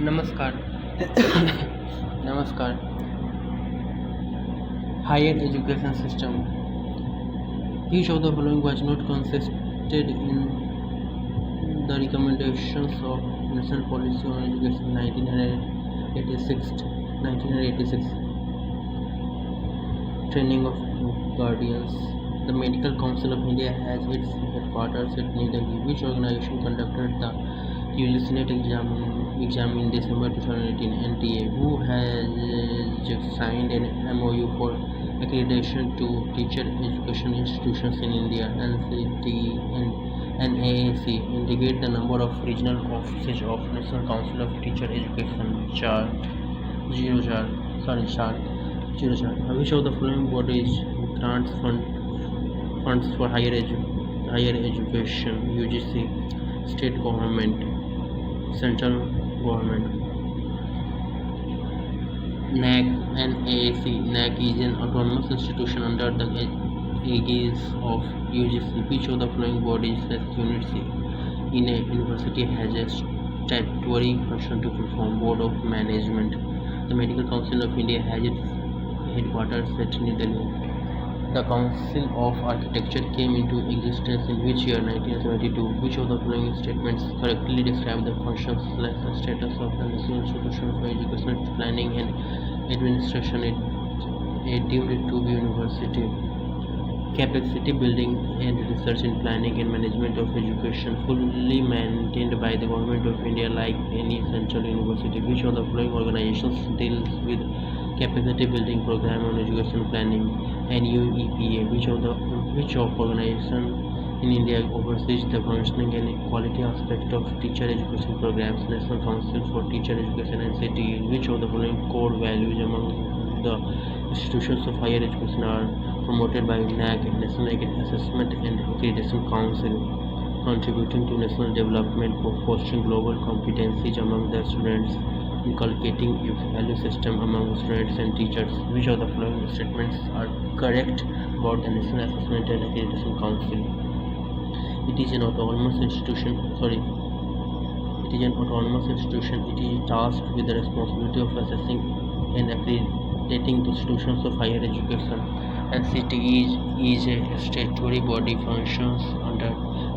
नमस्कार. नमस्कार. Higher education system. Each of the following was not consisted in the recommendations of National Policy on Education 1986. Training of guardians. The Medical Council of India has its headquarters at New Delhi. Which organization conducted the UGC NET exam in December 2018? NTA. Who has signed an MOU for accreditation to teacher education institutions in India? NCT and NAAC. Indicate the number of regional offices of National Council of Teacher Education. Chart 0 Which of the following bodies grants funds for higher education? UGC, state government, central government. NAC. NAC is an autonomous institution under the aegis of UGC. Which of the following bodies as units in a university has a statutory function to perform? Board of Management. The Medical Council of India has its headquarters at New Delhi. The Council of Architecture came into existence in which year? 1972. Which of the following statements correctly describe the functions / status of the National Institution for Educational Planning and Administration deemed to be university? Capacity building and research in planning and management of education, fully maintained by the Government of India like any central university. Which of the following organizations deals with capacity building program on education planning? NUEPA. Which of organization in India oversees the functioning and quality aspect of teacher education programs? National Council for Teacher Education (NCT). Which of the following core values among the institutions of higher education are promoted by NAC, National Assessment and Accreditation Council, contributing to national development, fostering global competencies among the students, inculcating a value system among students and teachers? Which of the following statements are correct about the National Assessment and Accreditation Council? It is an autonomous institution. It is tasked with the responsibility of assessing and accrediting the institutions of higher education. NCT is a statutory body functions under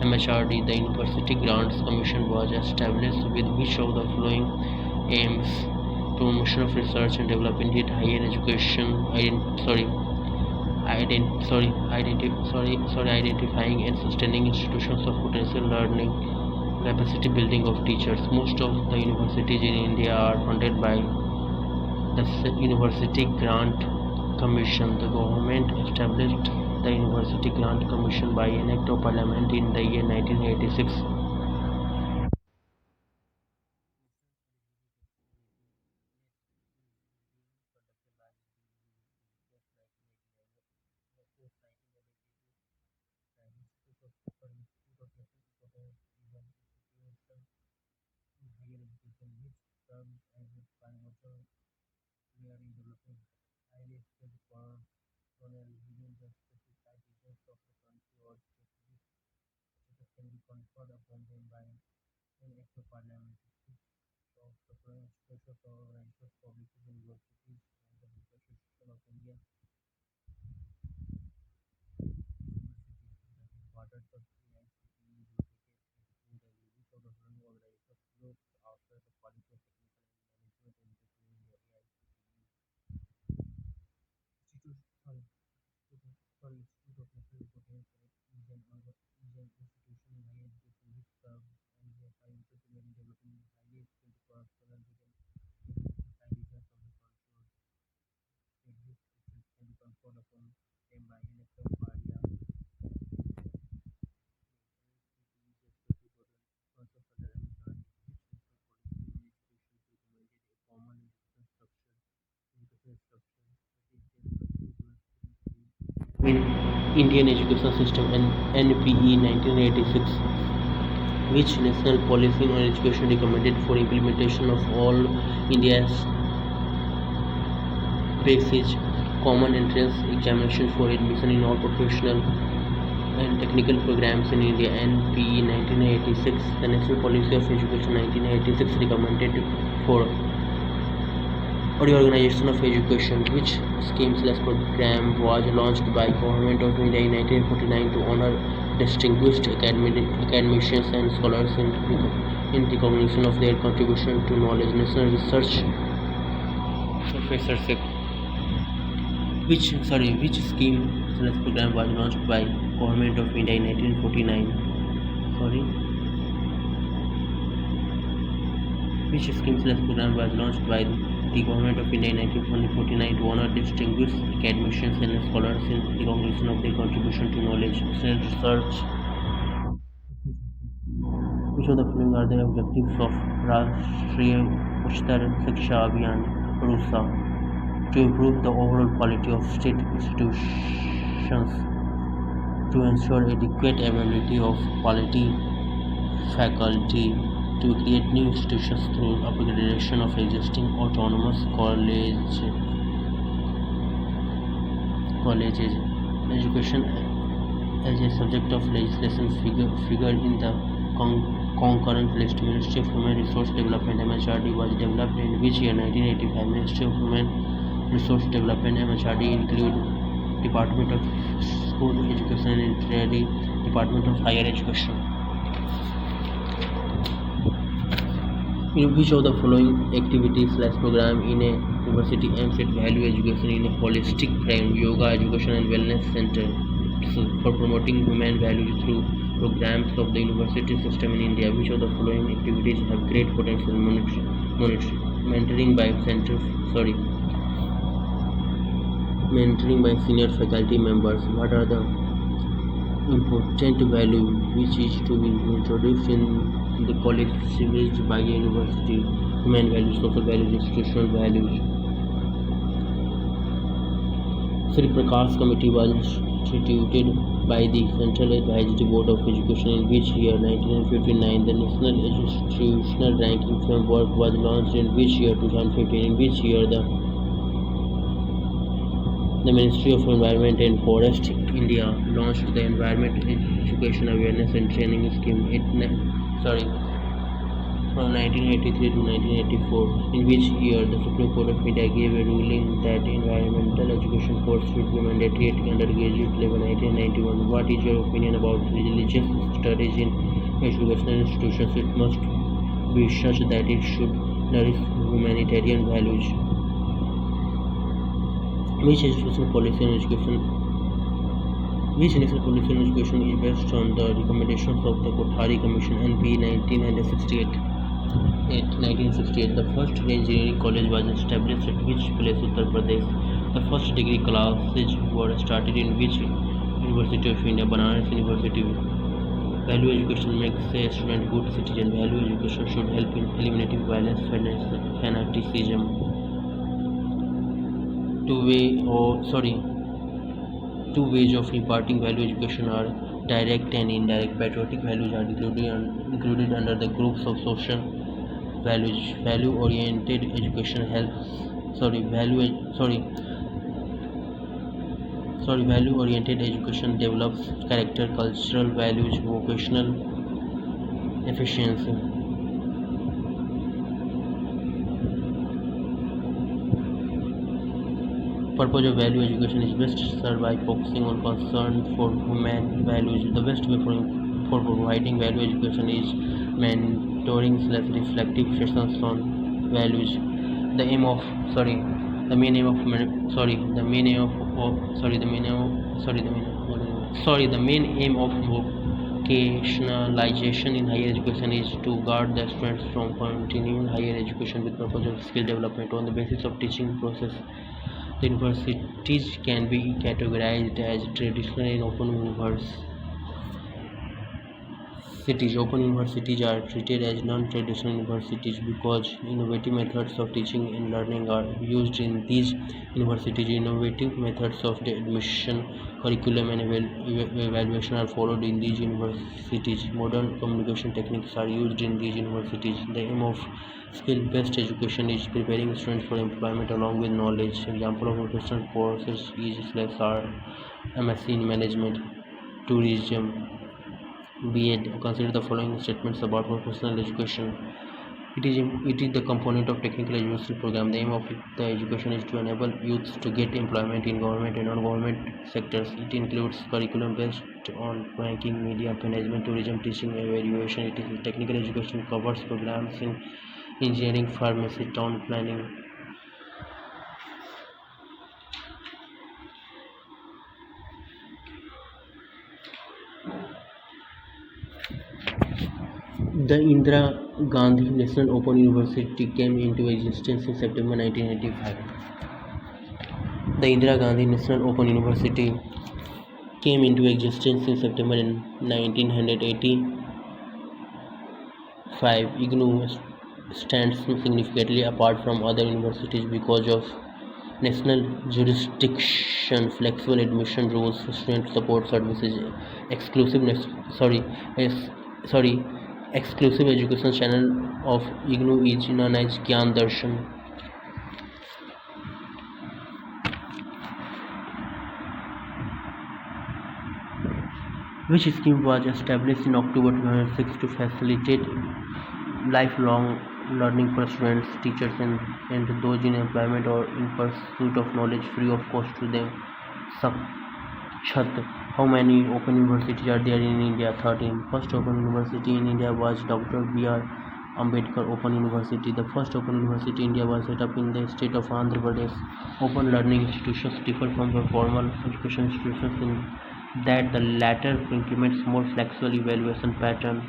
MHRD. The University Grants Commission was established with which of the following aims? Promotion of research and development in higher education. Identifying and sustaining institutions of potential learning, capacity building of teachers. Most of the universities in India are funded by the University Grant Commission. The government established the University Grant Commission by an Act of Parliament in the year 1986. In Indian education system and NPE 1986. Which national policy on education recommended for implementation of all India's basic common entrance examination for admission in all professional and Technical Programs in India (NPE) 1986. The National Policy of Education 1986 recommended for reorganization of education. Which scheme/program was launched by Government of India in 1949 to honor distinguished academicians and scholars in recognition of their contribution to knowledge? National Research Professorship. Which scheme/program was launched by Government of India in 1949? Which scheme/program was launched by the Government of India in 1949 to honor distinguished academicians and scholars in recognition of their contribution to knowledge? Research. Which of the following are the objectives of Rashtriya Uchtar Shiksha Abhiyan (RUSA)? To improve the overall quality of state institutions, to ensure adequate availability of quality faculty, to create new institutions through upgradation of existing autonomous colleges. Education as a subject of legislation figured in the concurrent list. Ministry of Human Resource Development (MHRD) was developed in which year? 1985. Ministry of Human Resource Development (MHRD) include Department of School Education and Training, Department of Higher Education. In which of the following activities/program in a university aims at value education in a holistic frame? Yoga, education and wellness center for promoting human values through programs of the university system in India. Which of the following activities have great potential? Mentoring by senior faculty members. What are the important values which is to be introduced in the college civilized by a university? Human values, social values, institutional values. Sri Prakash Committee was instituted by the Central Advisory Board of Education in which year? 1959. The National Institutional Ranking Framework was launched in which year? 2015. In which year the Ministry of Environment and Forest India launched the Environment Education Awareness and Training Scheme from 1983 to 1984. In which year the Supreme Court of India gave a ruling that environmental education course should be mandatory at undergraduate level? 1991. What is your opinion about religious studies in educational institutions? It must be such that it should nourish humanitarian values. Which national policy on education is based on the recommendations of the Kothari Commission (NPE) 1968? The first engineering college was established at which place? Uttar Pradesh. The first degree classes were started in which University of India? Banaras University. Value education makes a student good citizen. Value education should help in eliminating violence, fanaticism. Two ways of imparting value education are direct and indirect. Patriotic values are included under the groups of social values. Value-oriented education develops character, cultural values, vocational efficiency. Purpose of value education is best served by focusing on concern for human values. The best way for providing value education is mentoring/reflective sessions on values. The main aim of vocationalization in higher education is to guard the students from continuing higher education with purpose of skill development. On the basis of teaching process, the universities can be categorized as traditional and open universities. Open universities are treated as non-traditional universities because innovative methods of teaching and learning are used in these universities. Innovative methods of admission, curriculum and evaluation are followed in these universities. Modern communication techniques are used in these universities. The aim of skill-based education is preparing students for employment along with knowledge. Example of vocational courses is /R MSc in management. tourism, B.Ed. Consider the following statements about professional education. It is the component of technical education program. The aim of the education is to enable youths to get employment in government and non-government sectors. It includes curriculum based on banking, media management, tourism, teaching, evaluation. It is technical education covers programs in engineering, pharmacy, town planning. The Indira Gandhi National Open University came into existence in September 1985. The Indira Gandhi National Open University came into existence in September 1985. IGNOU stands significantly apart from other universities because of national jurisdiction, flexible admission rules, student support services, exclusiveness. Sorry, exclusive education channel of IGNOU is known as Gyan Darshan. Which scheme was established in October 2006 to facilitate lifelong learning for students, teachers, and those in employment or in pursuit of knowledge free of cost to them. Sakshat. How many open universities are there in India? 13. First open university in India was Dr. B.R. Ambedkar Open University. The first open university in India was set up in the state of Andhra Pradesh. Open learning institutions differ from the formal education institutions in that the latter implements more flexible evaluation pattern.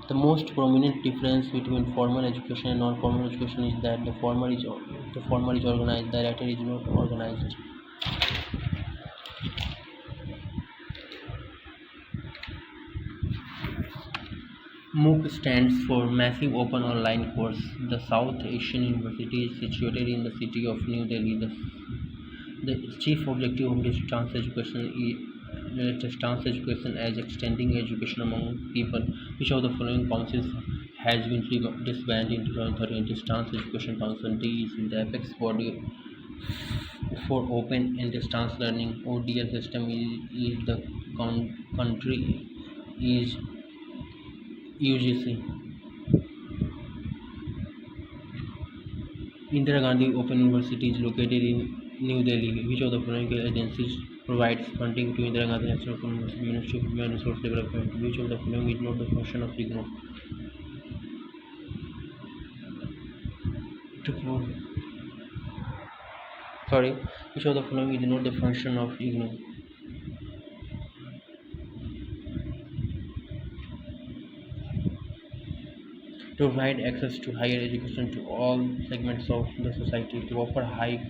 The most prominent difference between formal education and non-formal education is that the former is organized, the latter is not organized. MOOC stands for Massive Open Online Course. The South Asian University is situated in the city of New Delhi. The chief objective of distance education as extending education among people. Which of the following councils has been disbanded in 2013? Distance Education Council. D is the apex body for open and distance learning. ODL system is the country is UGC. Indira Gandhi Open University is located in New Delhi. Which of the following agencies provides funding to Indira Gandhi National Open University? Ministry of Human Resource Development. Which of the following is not the function of IGNOU? Which of the following is not the function of IGNOU? To provide access to higher education to all segments of the society, to offer high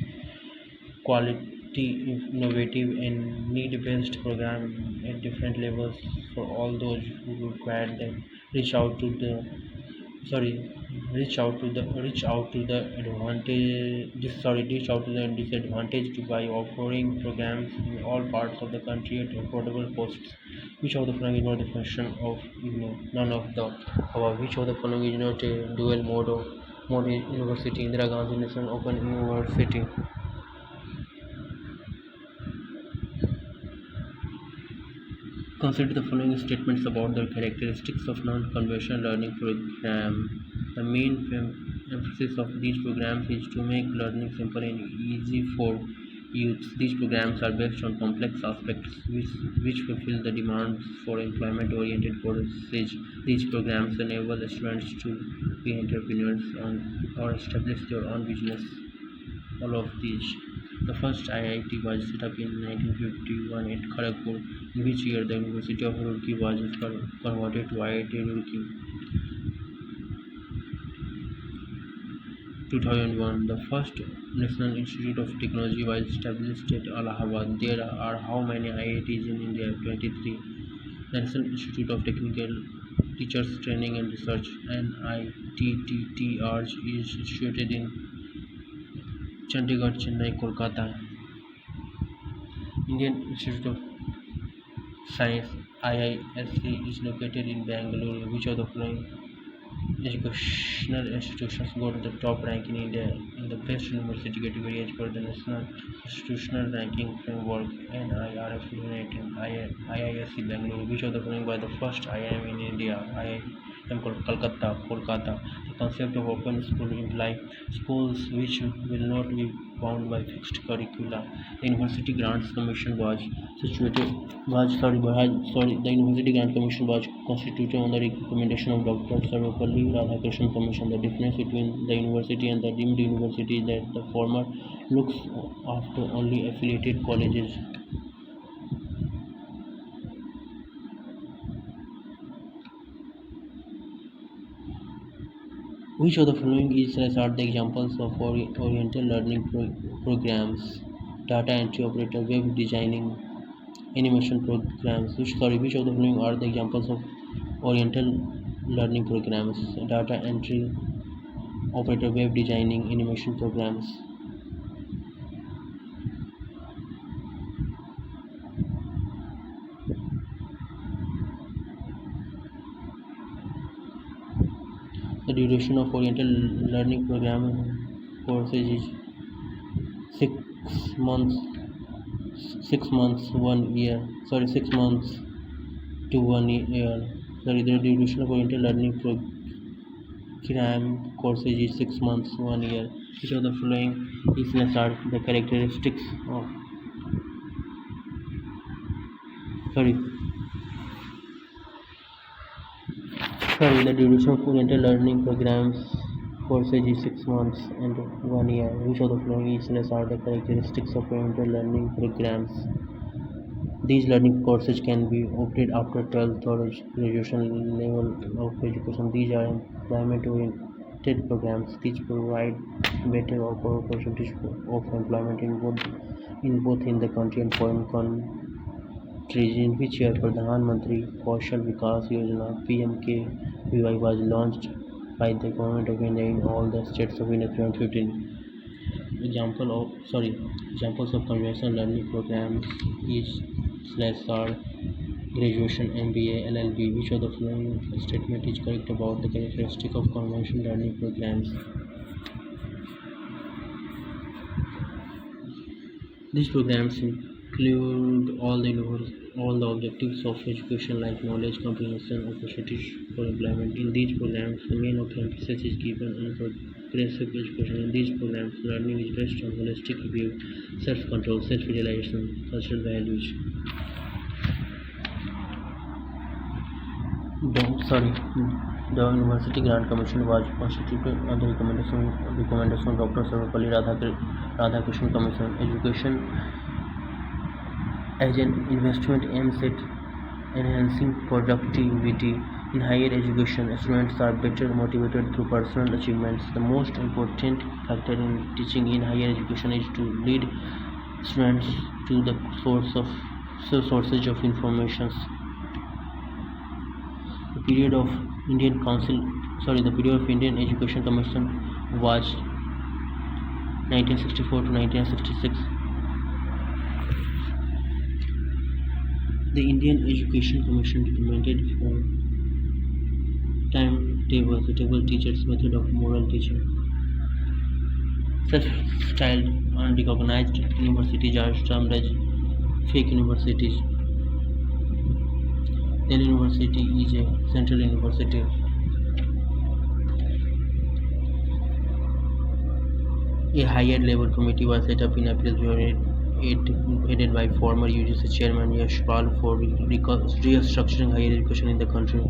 quality, innovative, and need-based program at different levels for all those who require them. Reach out to the reach out to the disadvantaged by offering programs in all parts of the country at affordable costs. Which of the following is not the function of none of the above? Which of the following is not a dual mode university? Indira Gandhi National Open University. Consider the following statements about the characteristics of non-conventional learning program. The main emphasis of these programs is to make learning simple and easy for youths. These programs are based on complex aspects which fulfill the demands for employment-oriented courses. These programs enable students to be entrepreneurs or establish their own business. All of these. The first IIT was set up in 1951 at Kharagpur, in which year the University of Roorkee was converted to IIT Roorkee. 2001. The first National Institute of Technology was established at Allahabad. There are how many IITs in India? 23. The National Institute of Technical Teachers Training and Research NITTR is situated in Chandigarh, Chennai, Kolkata. Indian Institute of Science IISc is located in Bangalore. Which of the following educational institutions got the top rank in India in the best university category as per the National Institutional Ranking Framework (NIRF) 2018. IISc Bangalore, which of the following by the first IIM in India? IIM Kolkata. The concept of open school implies schools which will not be bound by fixed curricula. The University Grants Commission was situated was sorry, sorry the University Grant Commission was constituted on the recommendation of Dr. Sarvepalli Radhakrishnan Commission. The difference between the university and the deemed university is that the former looks after only affiliated colleges. Which of the following are the examples of Oriental learning programs? Data entry operator, web designing, animation programs. Which of the following are the examples of Oriental learning programs? Data entry operator, web designing, animation programs. The duration of Oriental learning program courses is 6 months. 1 year. 6 months to 1 year. The duration of Oriental learning program courses is 6 months, 1 year. Which of the following are the characteristics of the duration of Oriental learning programs courses is 6 months and 1 year. Which of the following are the characteristics of Oriental learning programs? These learning courses can be opted after 12th or graduation level of education. These are employment-oriented programs. These provide better opportunities of employment in both the country and foreign countries. In which year Pradhan Mantri Kaushal Vikas Yojana (PMKVY) was launched by the Government of India in all the states of India 2015. Examples of conventional learning programs is /R graduation, MBA, LLB. Which of the following statement is correct about the characteristic of conventional learning programs? These programs include all the objectives of education like knowledge, comprehension, opportunities for employment. In these programs, the main emphasis is given on progressive education. In these programs, learning is based on holistic review, self-control, self-realization, cultural values. The University Grant Commission was constituted on the recommendation of Dr. Sarvepalli Radhakrishnan Commission. Education as an investment aims at enhancing productivity. In higher education, students are better motivated through personal achievements. The most important factor in teaching in higher education is to lead students to the sources of information. The period of Indian Education Commission was 1964 to 1966. The Indian Education Commission recommended for timetables, the table teachers method of moral teaching. Such styled unrecognized universities are termed as fake universities. Delhi University is a central university. A higher level committee was set up in April 2008, headed by former UGC chairman Yash Pal for restructuring higher education in the country.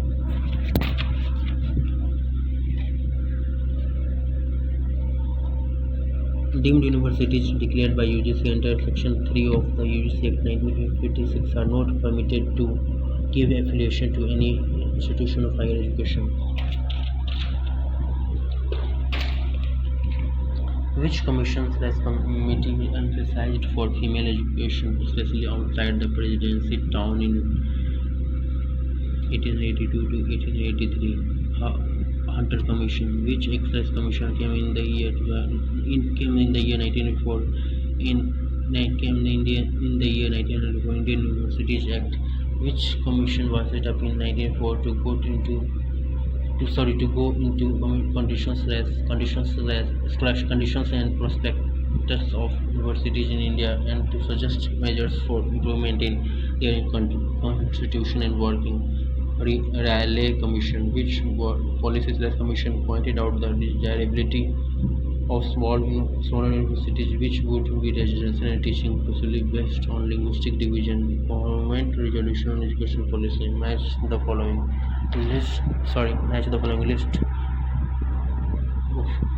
Deemed universities declared by UGC under Section 3 of the UGC Act 1956 are not permitted to give affiliation to any institution of higher education. Which committee emphasized for female education, especially outside the presidency town in 1882 to 1883? Hunter Commission. Which Excise Commission came in the year 1904? Came in the year 1904 Indian Universities Act. Which commission was set up in 1904 to go into to go into conditions and prospectus of universities in India and to suggest measures for improvement in their constitution and working. Raleigh Commission, which policy/commission pointed out the desirability of smaller universities which would be residential and teaching facility based on linguistic division. Government resolution on education policy match the following list.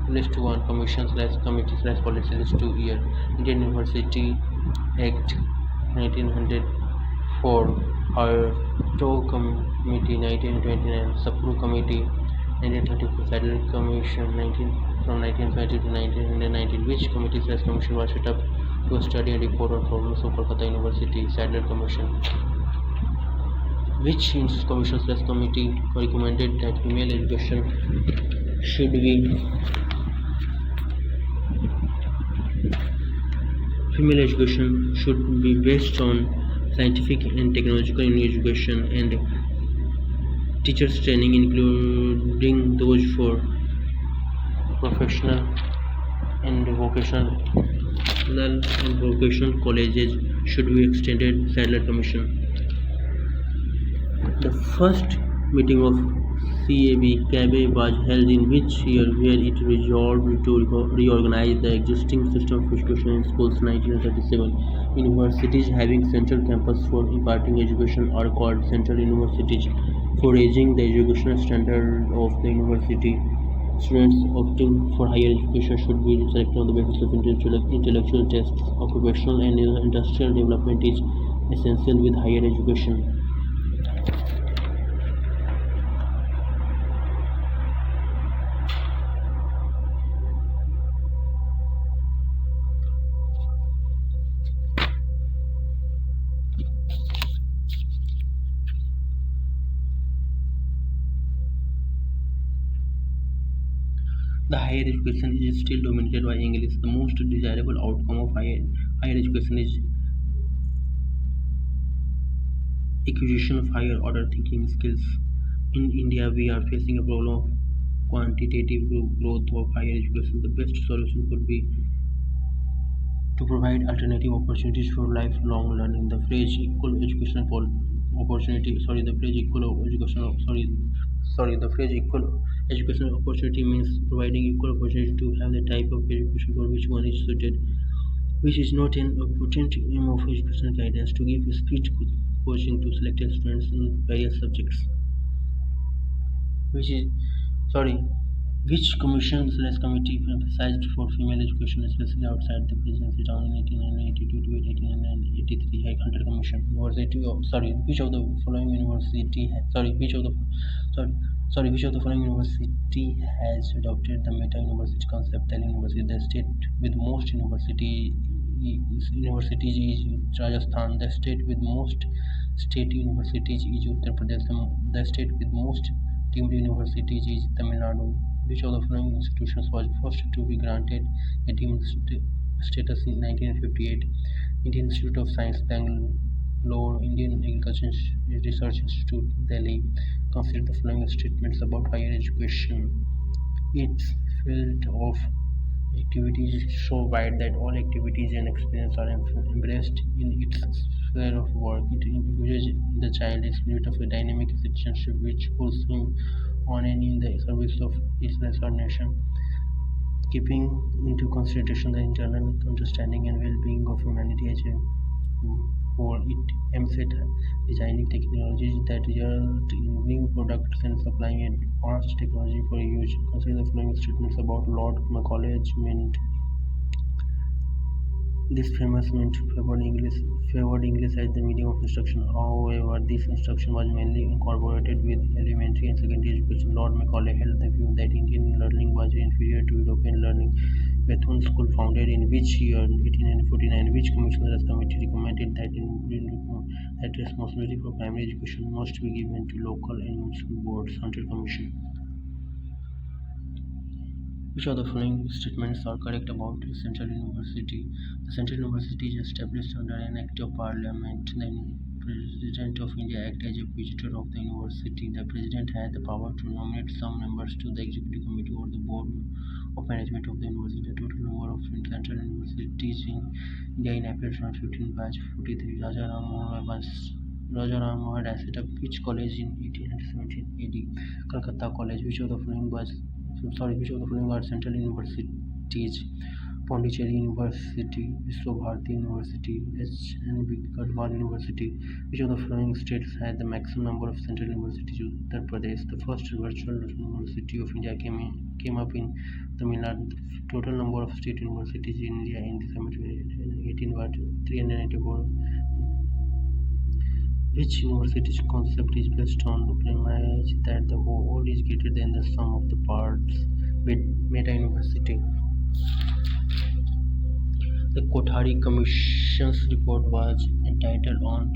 List 1 committee/policy. List 2 year Indian University Act 1904, Hartow Committee 1929, Sapru Committee 1934, Satellite Commission from 1920 to 1919. Which committee/commission was set up to study and report on problems of Kolkata University? Satellite Commission. Which commission/committee recommended that female education should be based on scientific and technological education and teachers training, including those for professional and vocational colleges, should be extended? Satellite Commission. The first meeting of CAB was held in which year, where it resolved to reorganize the existing system of education in schools? 1937. Universities having central campus for imparting education are called central universities. For raising the educational standard of the university, students opting for higher education should be selected on the basis of intellectual tests. Occupational and industrial development is essential with higher education. The higher education is still dominated by English. The most desirable outcome of higher education is acquisition of higher order thinking skills. In India, we are facing a problem of quantitative growth of higher education. The best solution could be to provide alternative opportunities for lifelong learning. The phrase equal educational opportunity means providing equal opportunity to have the type of education for which one is suited, which is not an important aim of educational guidance to give speech coaching to selected students in various subjects. Which commission/committee emphasized for female education, especially outside the presidency town in 1882 to 1883? Hunter Commission. Which of the following university has adopted the meta-university concept? Delhi University. The state with most universities is Rajasthan. The state with most state universities is Uttar Pradesh. The state with most deemed universities is Tamil Nadu. Which of the following institutions was first to be granted a deemed status in 1958? Indian Institute of Science, Bangalore. Indian Agricultural Research Institute, Delhi. Consider the following statements about higher education. Its field of activities is so wide that all activities and experiences are embraced in its sphere of work. It engages the child in the spirit of a dynamic citizenship which pulls him on and in the service of his lesser nation, keeping into consideration the internal understanding and well-being of humanity as a whole. It aims at designing technologies that result in new products and supplying advanced technology for use. Consider the following statements about Lord Macaulay. This famous meant favored English as the medium of instruction. However, this instruction was mainly incorporated with elementary and secondary education. Lord Macaulay held the view that Indian learning was inferior to European learning. Bethune School, founded in which year? 1849. Which committee recommended that responsibility for primary education must be given to local and municipal boards? Hunter Commission. Which of the following statements are correct about a central university? The central university is established under an act of parliament, then President of India act as a visitor of the university. The President has the power to nominate some members to the Executive Committee or the Board of Management of the university. The total number of central universities in India in April 2015 was 43. Raja Ram Mohan had set up which college in 1817 AD? Calcutta College. Which of the following are central universities? Pondicherry University, Vishwabharati University, HNB Gadwal University. Which of the following states had the maximum number of central universities? Uttar Pradesh. The first virtual university of India came up in Tamil Nadu. The total number of state universities in India in December 2018 was 394. Which university's concept is based on the premise that the whole is greater than the sum of the parts? Meta University. The Kothari Commission's report was entitled on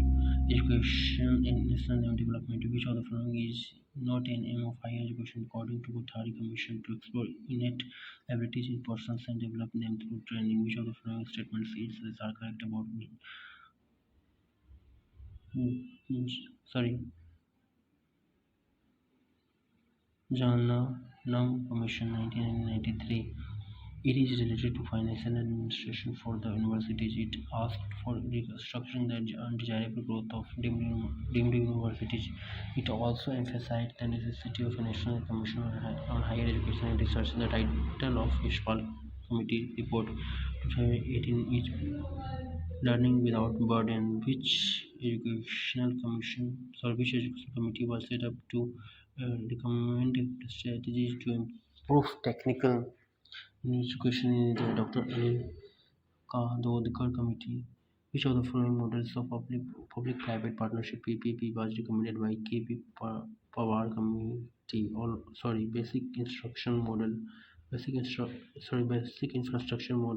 education and national development. Which of the following is not an aim of higher education according to Kothari Commission? To explore innate abilities in persons and develop them through training. Which of the following statements are correct about me? Jananam Commission 1993. It is related to financial administration for the universities. It asked for restructuring the undesirable growth of deemed universities. It also emphasized the necessity of a national commission on higher education and research. The title of Yashpal Committee report 2018 is Learning Without Burden. Which educational committee was set up to recommend strategies to improve technical education in the Dr. A. Kadodkar Committee? Which of the following models of public-private partnership (PPP) was recommended by K.P. Pawar Committee? Basic infrastructure model,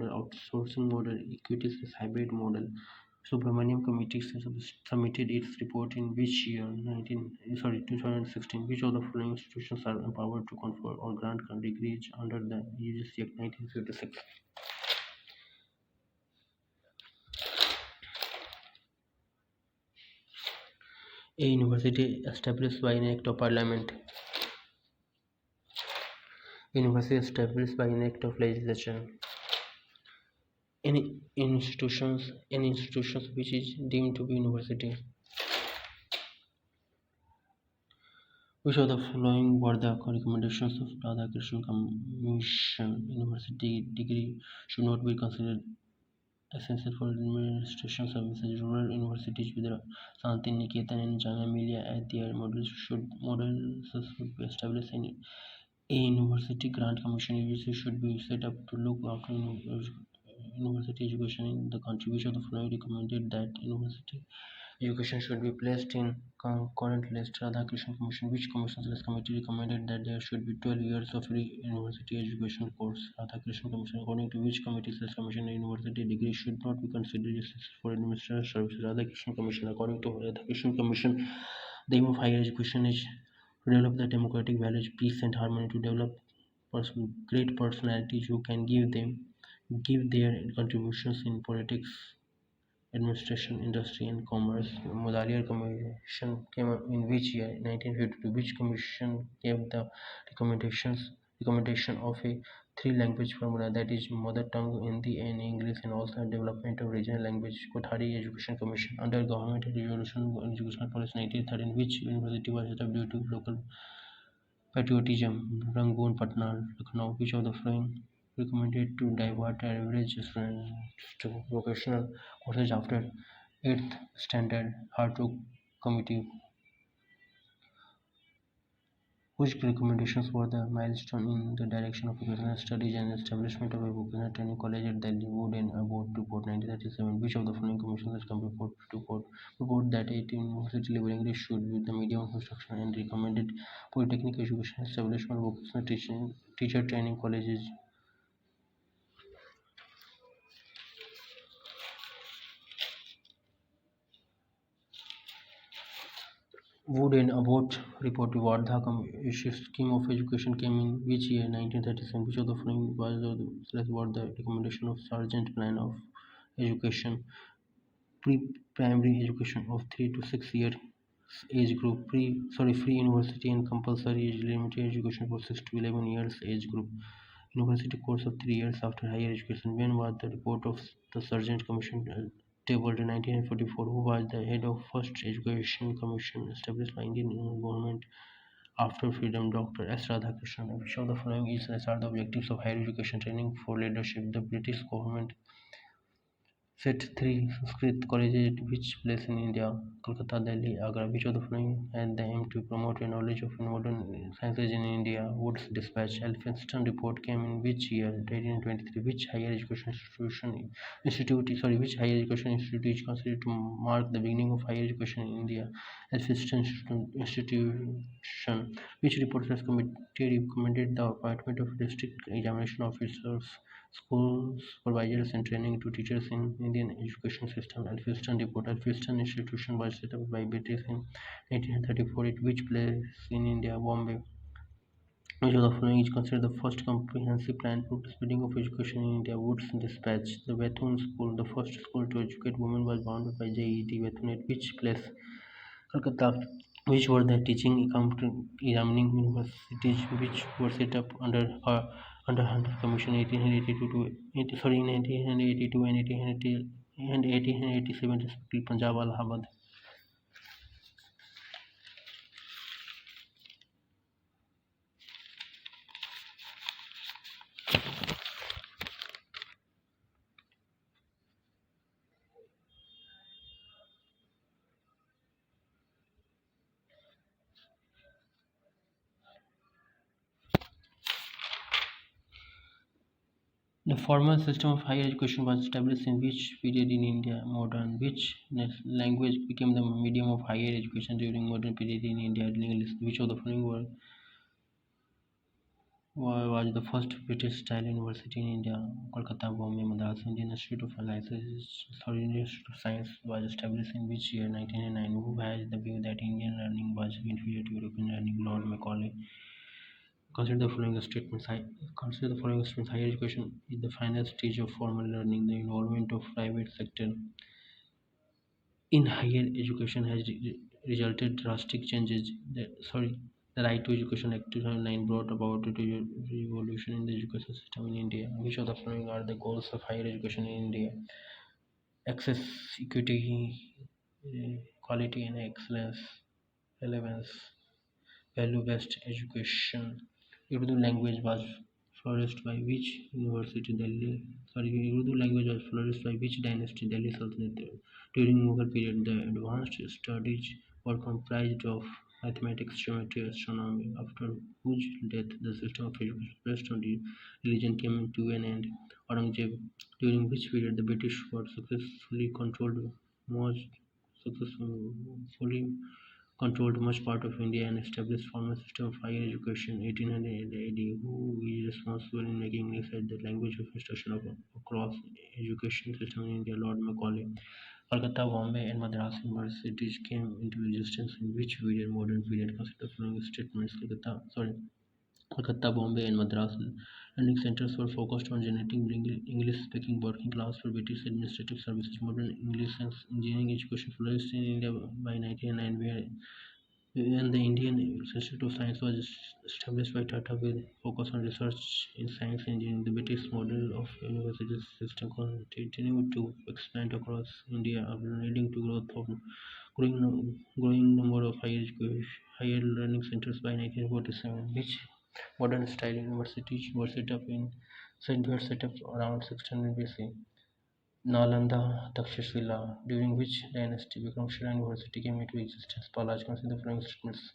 outsourcing model, equity hybrid model. Subramaniam Committee submitted its report in which year? 2016. Which of the following institutions are empowered to confer or grant degrees under the UGC Act 1956? A university established by an act of parliament. A university established by an act of legislature. Any institutions which is deemed to be university. Which of the following were the recommendations of Radhakrishnan Commission? University degree should not be considered essential for administration services. Rural universities with Santi Niketan and Jana Millia at their models should be established. In a university grant commission should be set up to look after university education in the country. Which of the following recommended that university education should be placed in concurrent list? Radhakrishnan Commission. Which commission's committee recommended that there should be 12 years of free university education course? Radhakrishnan Commission. According to which committee's commission, a university degree should not be considered essential for administrative services? Radhakrishnan Commission. According to Radhakrishnan Commission, the aim of higher education is to develop the democratic values, peace and harmony, to develop great personalities who can give their contributions in politics, administration, industry and commerce. Mudaliar Commission came up in which year? 1952. Which commission gave the recommendation of a three-language formula, that is mother tongue, Hindi and English, and also development of regional language? Kothari Education Commission. Under Government Resolution on Educational Policy 1913, which university was set up due to local patriotism? Rangoon, Patna, Lucknow. Which of the following recommended to divert average students to vocational courses after 8th standard? Hartog Committee. Whose recommendations were the milestone in the direction of vocational studies and establishment of a vocational training college at Delhi? Wood and Abbott Report 1937. Which of the following commissions has come before report that 18 university level English should be the medium of instruction and recommended polytechnic education establishment of vocational teacher training colleges? Wood and Abbott report to Wardha scheme of education came in which year? 1937. Which of the following was the recommendation of Sargent plan of education? pre-primary education of 3 to 6 year age group, free university and compulsory age-limited education for 6 to 11 years age group, university course of 3 years after higher education. When was the report of the Sargent Commission tabled in 1944? Who was the head of first education commission established by Indian government after freedom? Dr. S. Radhakrishnan. Which of the following is are the objectives of higher education training for leadership? The British government set 3 Sanskrit colleges at which place in India? Kolkata, Delhi, Agra. Which of the following had the aim to promote a knowledge of modern sciences in India? Woods Dispatch. Elphinstone report came in which year? 1823. Which higher education institute is considered to mark the beginning of higher education in India? Elphinstone Institution. Which reporters committee recommended the appointment of district examination officers, school supervisors and training to teachers in Indian education system? Elphinstone report. Elphinstone Institution was set up by British in 1834. At which place in India? Bombay. Which of the following is considered the first comprehensive plan for spreading of education in India? Woods Dispatch. The Bethune School, the first school to educate women, was founded by J.E.T. Bethune. At which place? Calcutta. Which were the teaching examining universities which were set up under Hunter Commission 1882 in 1882 and 1887 respectively? Punjab, Allahabad. The formal system of higher education was established in which period in India? Modern. Which language became the medium of higher education during modern period in India? English. Which of the following was the first British style university in India? Kolkata, Bombay, Madras. Indian Institute of Science was established in which year? 1909. Who has the view that Indian learning was inferior to European learning? Lord Macaulay. Consider the following statements. Higher education is the final stage of formal learning. The involvement of private sector in higher education has resulted drastic changes. The Right to Education Act 2009 brought about a revolution in the education system in India. Which of the following are the goals of higher education in India? Access, equity, quality and excellence, relevance, value-based education. Urdu language was flourished by which university? Urdu language was flourished by which dynasty? Delhi Sultanate. During Mughal period, the advanced studies were comprised of mathematics, geometry, astronomy. After whose death, the system of education based on the religion came to an end. Aurangzeb. During which period the British were most successfully controlled much part of India and established formal system of higher education 1800 AD. Who is responsible in making English as the language of instruction across education system in India? Lord Macaulay. Calcutta, Bombay and Madras universities came into existence in which period? Modern period. Consider the following statements. Kolkata, Bombay, and Madras learning centers were focused on generating English-speaking working class for British administrative services. Modern English and engineering education flourished in India by 1909, when the Indian Institute of Science was established by Tata with focus on research in science and engineering. The British model of university system continued to expand across India, leading to growth of growing number of higher learning centers by 1947. Which modern style universities were set up around 1600 BC? Nalanda, Takshashila. During which dynasty Vikramshila University came into existence? Palaj. Consider the following statements.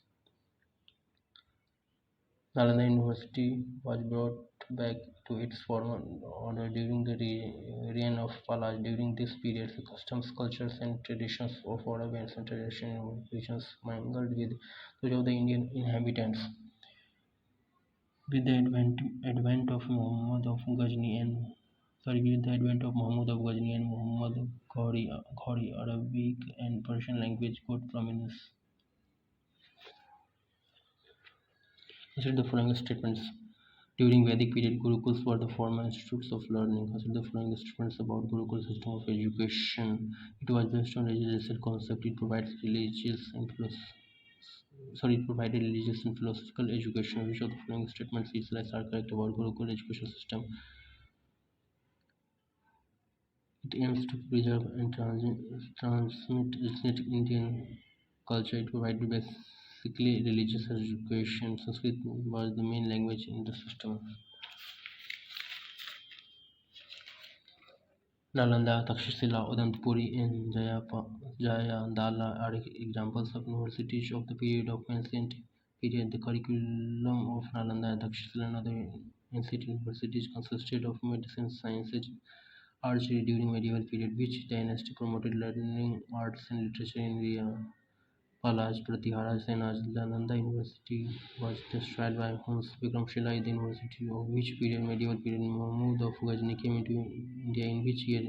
Nalanda University was brought back to its former order during the reign of Palaj. During this period, the customs, cultures, and traditions of Arab and Central Asian regions mingled with those of the Indian inhabitants. With the advent of Muhammad of Ghazni and Muhammad Ghori, Arabic and Persian language got prominence. Consider the following statements. During Vedic period, Gurukuls were the formal institutes of learning. Consider the following statements about Gurukul system of education. It was based on religious concept. It provided religious and philosophical education. Which of the following statements is less are correct about Gurukul education system? It aims to preserve and transmit ethnic Indian culture. It provided basically religious education. Sanskrit was the main language in the system. Nalanda, Takshashila, Udantapuri, and Jayandala are examples of universities of the period of ancient period. The curriculum of Nalanda, Takshashila, and other ancient universities consisted of medicine, sciences, archery during medieval period, which dynasty promoted learning, arts, and literature in India. Palaj Pratihara Nalanda University was destroyed by Hans Vikramshila. The university of which period medieval period Mahmud of Ghazni came into India in which year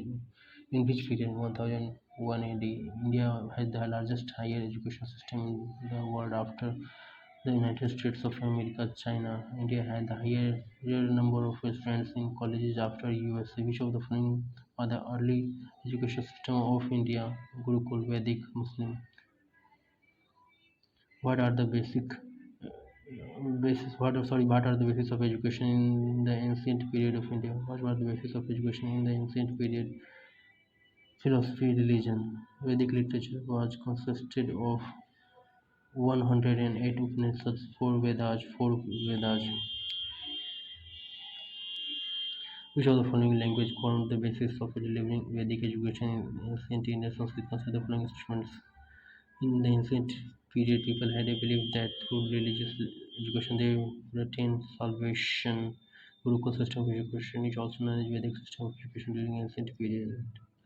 in which period 1001 AD. India had the largest higher education system in the world after the United States of America, China. India had the higher number of students in colleges after USA. Which of the following are the early education system of India? Gurukul, Vedic, Muslim. What are the what are the basis of education in the ancient period of India? What were the basis of education in the ancient period? Philosophy, religion. Vedic literature was consisted of 108 Upanishads, 4 Vedas. Which of the following language formed the basis of delivering Vedic education in ancient India? Sanskrit. Consider the following statements. In the ancient period, people had a belief that through religious education they would attain salvation. Gurukul system of education is also known as Vedic system of education during ancient period.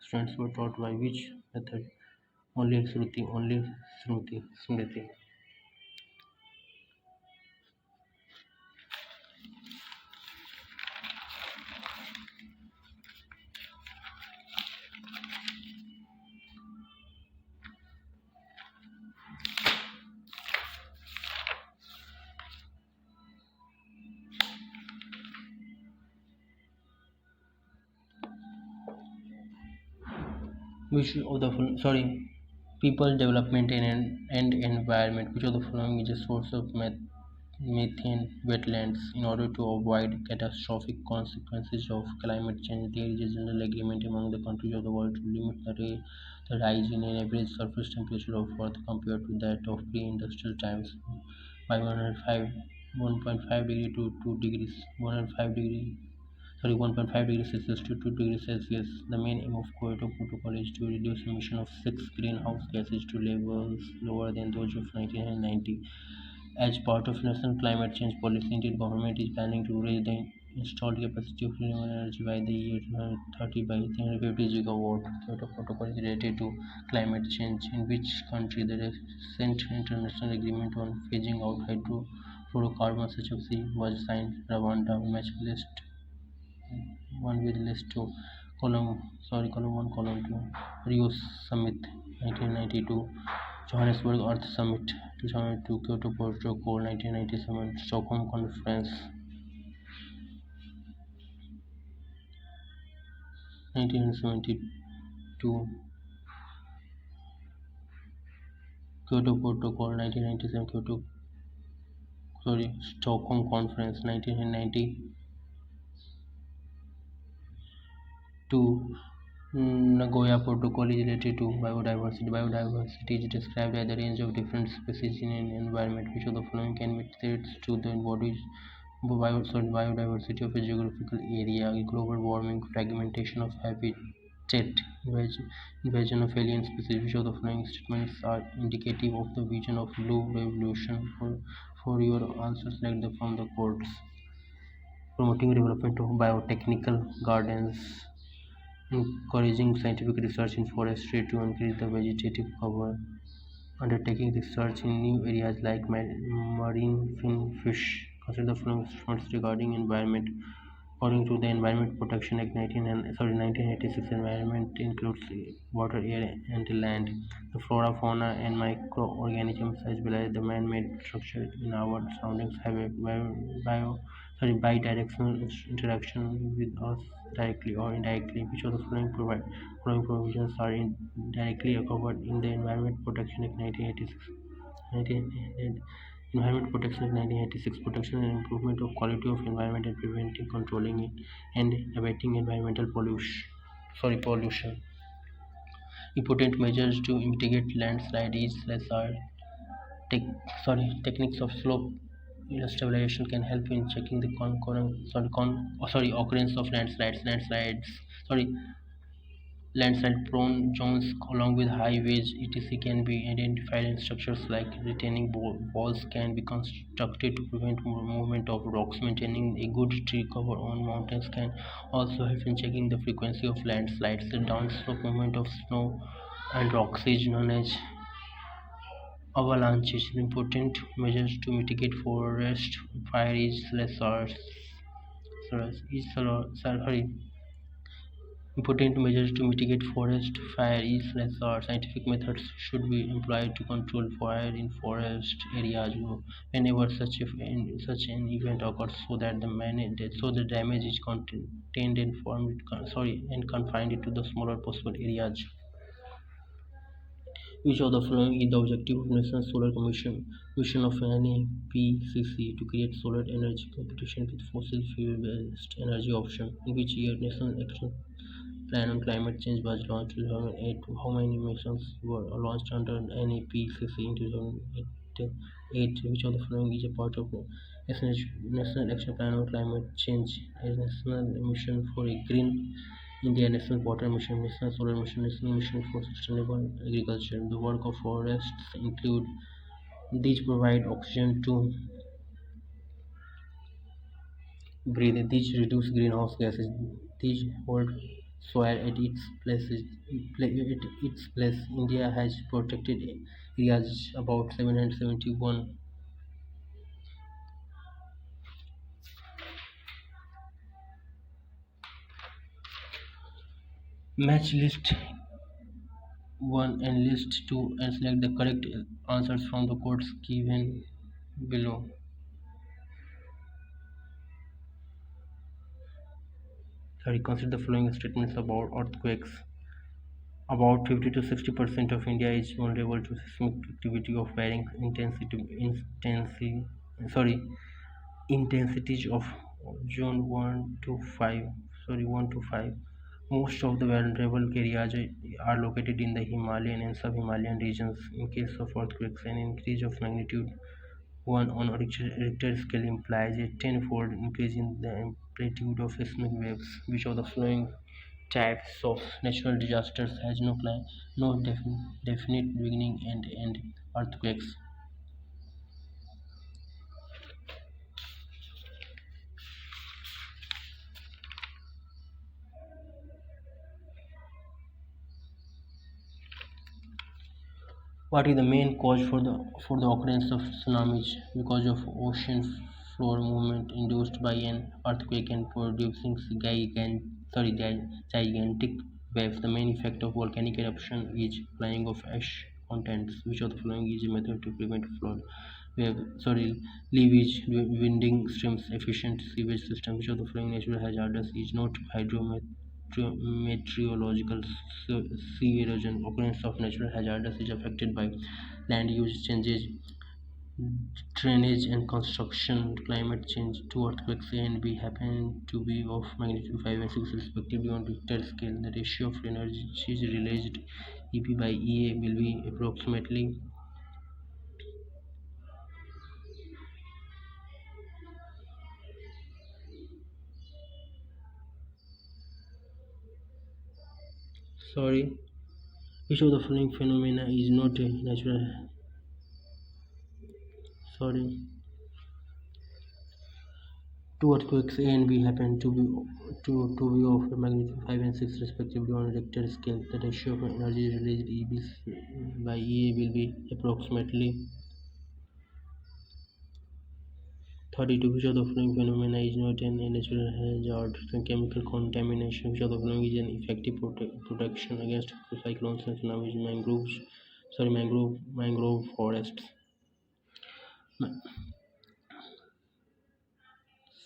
Students were taught by which method? Only Smriti. Which of the people development and environment. Which of the following is a source of methane wetlands? In order to avoid catastrophic consequences of climate change, there is a general agreement among the countries of the world to limit the rise in an average surface temperature of Earth compared to that of pre-industrial times by 1.5 degree to 2 degrees 1.5 degrees Celsius to 2 degrees Celsius. The main aim of Kyoto Protocol is to reduce emission of six greenhouse gases to levels lower than those of 1990. As part of national climate change policy, Indian government is planning to raise the installed capacity of renewable energy by the year 2030 by 350 gigawatt. Kyoto Protocol is related to climate change. In which country the recent international agreement on phasing out hydrofluorocarbons HFC was signed? Rwanda. Match list 1 with list 2. Column 1, column 2. Rio Summit 1992. Johannesburg Earth Summit 2002. Kyoto Protocol 1997. Stockholm Conference 1972. Kyoto Protocol 1997. Stockholm Conference 1992. Nagoya Protocol is related to biodiversity. Biodiversity is described as the range of different species in an environment. Which of the following can be threats to the body's biodiversity of a geographical area? Global warming, fragmentation of habitat, invasion of alien species. Which of the following statements are indicative of the vision of blue revolution? For your answers, select from the quotes. Promoting development of biotechnical gardens, encouraging scientific research in forestry to increase the vegetative cover, undertaking research in new areas like marine fin fish. Consider the following statements regarding environment. According to the Environment Protection Act 1986, environment includes water, air, and land. The flora, fauna, and microorganisms, as well as the man-made structure in our surroundings, have a bidirectional interaction with us directly or indirectly. Which of the following provisions are indirectly covered in the Environment Protection Act 1986? 1988 Environment Protection Act 1986 protection and improvement of quality of environment and preventing, controlling it, and abating environmental pollution. Important measures to mitigate landslide is tech, techniques of slope stabilization can help in checking the occurrence of sorry landslide prone zones along with highways etc. can be identified and structures like retaining walls can be constructed to prevent movement of rocks. Maintaining a good tree cover on mountains can also help in checking the frequency of landslides. The downslope movement of snow and rocks is known as avalanches. Important measures to mitigate forest fire is sorry Important measures to mitigate forest fire is lesser. Scientific methods should be employed to control fire in forest areas whenever such an event occurs, so that the damage is contained and and confined to the smaller possible areas. Which of the following is the objective of National Solar Commission mission of NAPCC to create solar energy competition with fossil fuel-based energy option? In which year National Action Plan on Climate Change was launched in 2008? How many missions were launched under NAPCC in 2008? Which of the following is a part of the National Action Plan on Climate Change? A National Mission for a Green India, National Water Mission, National Solar Mission, National Mission for Sustainable Agriculture. The work of forests include these: provide oxygen to breathe, these reduce greenhouse gases, these hold soil at its place. India has protected areas about 771. Match list 1 and list 2 and select the correct answers from the codes given below. Consider the following statements about earthquakes. About 50 to 60% of India is vulnerable to seismic activity of varying intensities of zone 1 to 5. 1 to 5. Most of the vulnerable areas are located in the Himalayan and sub-Himalayan regions. In case of earthquakes, an increase of magnitude 1 on a Richter scale implies a tenfold increase in the amplitude of seismic waves. Which of the following types of natural disasters has no definite beginning and end? Earthquakes. What is the main cause for the occurrence of tsunamis? Because of ocean floor movement induced by an earthquake and producing gigantic waves. The main effect of volcanic eruption is flying of ash contents. Which of the following is a method to prevent flood? Leakage, winding streams, efficient sewage system. Which of the following natural hazards is not meteorological? Sea erosion. Occurrence of natural hazards is affected by land use changes, drainage and construction. Climate change. Two earthquakes A and B happen to be of magnitude 5 and 6 respectively on Richter scale. The ratio of energy released EP by EA will be approximately. Which of the following phenomena is not a natural? Sorry. Two earthquakes A and B happen to be of magnitude 5 and 6 respectively on Richter scale. The ratio of energy released EB by EA will be approximately. 32. Which of the following phenomena is not a natural hazard? Chemical contamination. Which of the following is an effective protection against cyclones and tsunamis? Mangrove forests.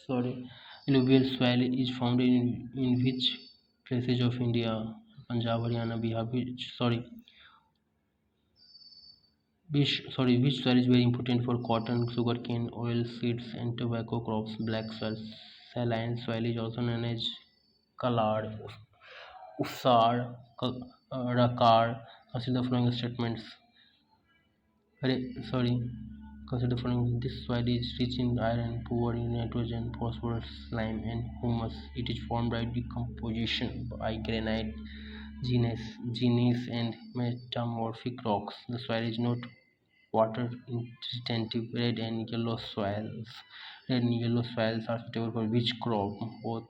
Sorry. Alluvial soil is found in which places of India? Punjab, Haryana, Bihar. Which soil is very important for cotton, sugarcane, oil seeds, and tobacco crops? Black soil. Saline soil is also known as Kalad, Usar, Rakar. Consider the following statements. Sorry. Consider the following. This soil is rich in iron, poor in nitrogen, phosphorus, slime, and humus. It is formed by decomposition by granite, gneiss, and metamorphic rocks. The soil is not water intensive. Red and yellow soils are suitable for which crop? Both.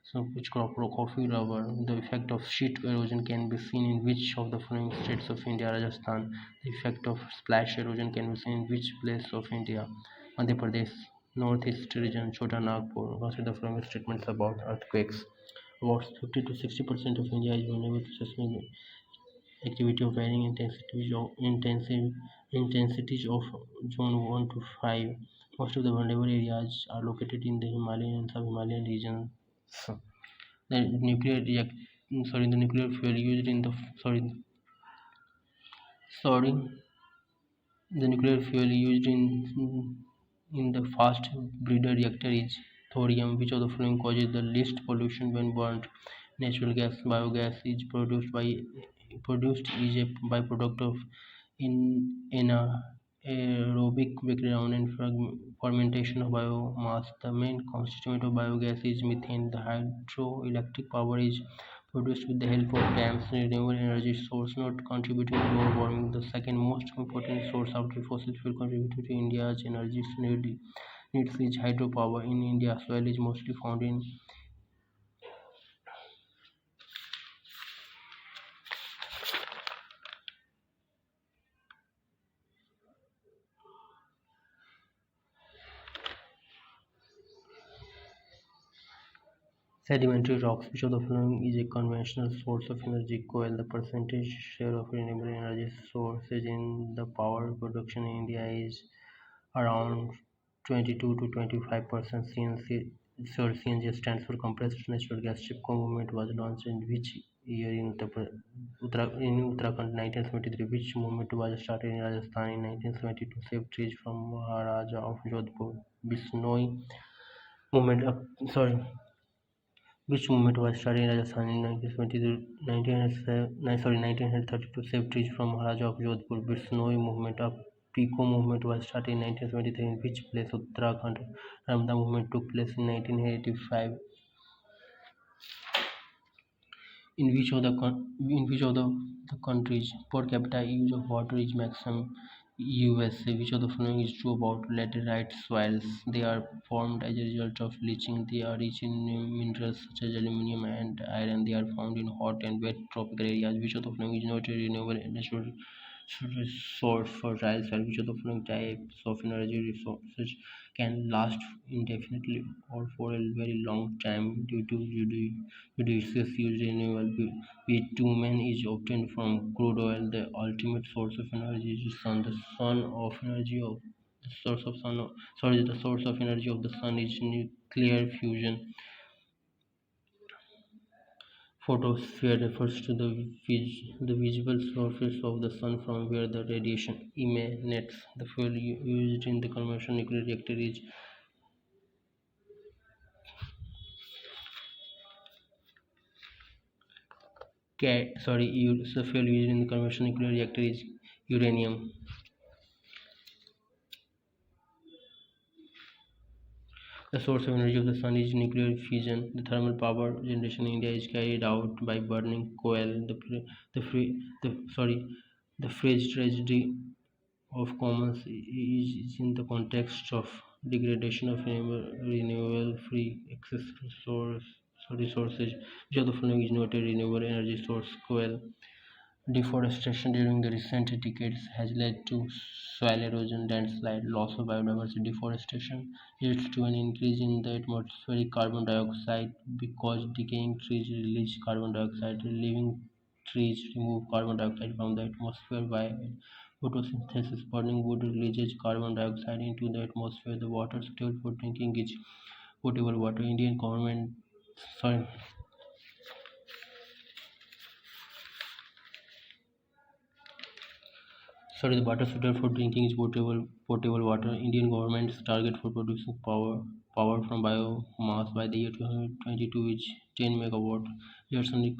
So which crop? Coffee, rubber. The effect of sheet erosion can be seen in which of the following states of India? Rajasthan. The effect of splash erosion can be seen in which place of India? Madhya Pradesh. Northeast region, Chota Nagpur. Consider the following statements about earthquakes. About 50 to 60% of India is vulnerable to seismic activity of varying intensities of zone 1 to 5. Most of the vulnerable areas are located in the Himalayan and sub-Himalayan regions. The nuclear react, the nuclear fuel used in the sorry, the nuclear fuel used in the fast breeder reactor is thorium. Which of the following causes the least pollution when burnt? Natural gas. Biogas is produced is a byproduct of anaerobic breakdown and fermentation of biomass. The main constituent of biogas is methane. The hydroelectric power is produced with the help of dams, renewable energy source, not contributing to global warming. The second most important source after fossil fuel contributing to India's energy needs is hydropower. In India, soil is mostly found in sedimentary rocks. Which of the following is a conventional source of energy? Coal. The percentage share of renewable energy sources in the power production in India is around 22 to 25%. CNG stands for compressed natural gas. Chipko movement was launched in which year in Uttarakhand? 1973. Which movement was started in Rajasthan in 1970 to save trees from Maharaja of Jodhpur? Bisnoi movement. Which movement was started in Rajasthan in 1930 to save trees from Maharaja of Jodhpur? Bisnoi movement. A Pico movement was started in 1973 in which place? Uttarakhand. Ramda movement took place in 1985. In which of the countries per capita use of water is maximum? USA. Which of the following is true about laterite soils? They are formed as a result of leaching. They are rich in minerals such as aluminum and iron. They are found in hot and wet tropical areas. Which of the following is not a renewable natural resource? Fertile soil. Which of the following types of energy resources can last indefinitely or for a very long time due to judicious use? Renewable bitumen is obtained from crude oil. The ultimate source of energy is the sun. The source of energy of the sun is nuclear fusion. Photosphere refers to the visible surface of the sun from where the radiation emanates. The fuel used in the conventional nuclear reactor is the fuel used in the conventional nuclear reactor is uranium. The source of energy of the sun is nuclear fusion. The thermal power generation in India is carried out by burning coal. The phrase tragedy of commons is in the context of degradation of renewable free access resources. Which of the following is not a renewable energy source? Coal. Deforestation during the recent decades has led to soil erosion, landslide, loss of biodiversity. Deforestation leads to an increase in the atmospheric carbon dioxide because decaying trees release carbon dioxide. Living trees remove carbon dioxide from the atmosphere by photosynthesis. Burning wood releases carbon dioxide into the atmosphere. The water suitable for drinking is potable water. Indian government, sorry, the water suitable for drinking is potable water. Indian government's target for producing power from biomass by the year 2022 is 10 megawatt. Years on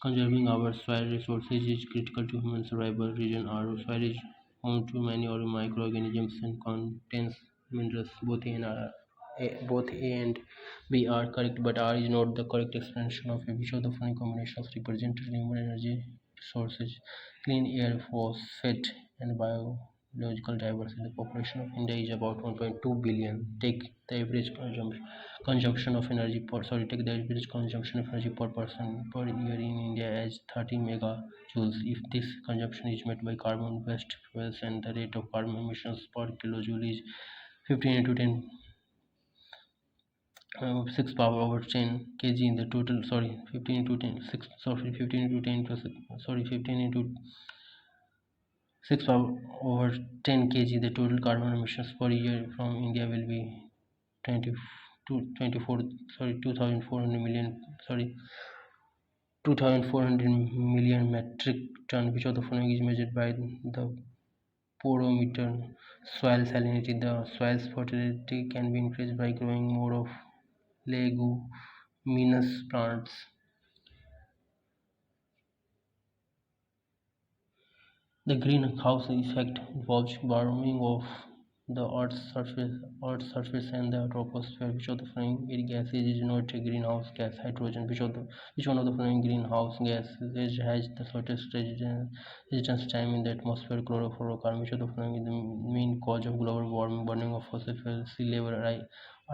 conserving our soil resources is critical to human survival. Region our soil is home to many other microorganisms and contains minerals. Both A and B are correct, but R is not the correct expression of a which of the following combinations represent renewable energy sources: clean air, phosphate, and biological diversity. The population of India is about 1.2 billion. Take the average consumption of energy per person per year in India as 30 megajoules. If this consumption is met by carbon-based fuels and the rate of carbon emissions per kilojoule is 15 into 10 6 power over 10 kg in the total, 15 into 10 6 15 into 10 plus, 15 into 6 power over 10 kg. The total carbon emissions per year from India will be 20 to 24 2400 million, 2400 million metric ton. Which of the following is measured by the porometer? Soil salinity. The soil's fertility can be increased by growing more of leguminous plants. The greenhouse effect involves warming of the Earth's surface and the troposphere. Which of the following gases is not a greenhouse gas? Hydrogen. Which one of the following greenhouse gases has the shortest resistance time in the atmosphere? Chlorofluorocarbon. Which of the following is the main cause of global warming? Burning of fossil fuels. Sea level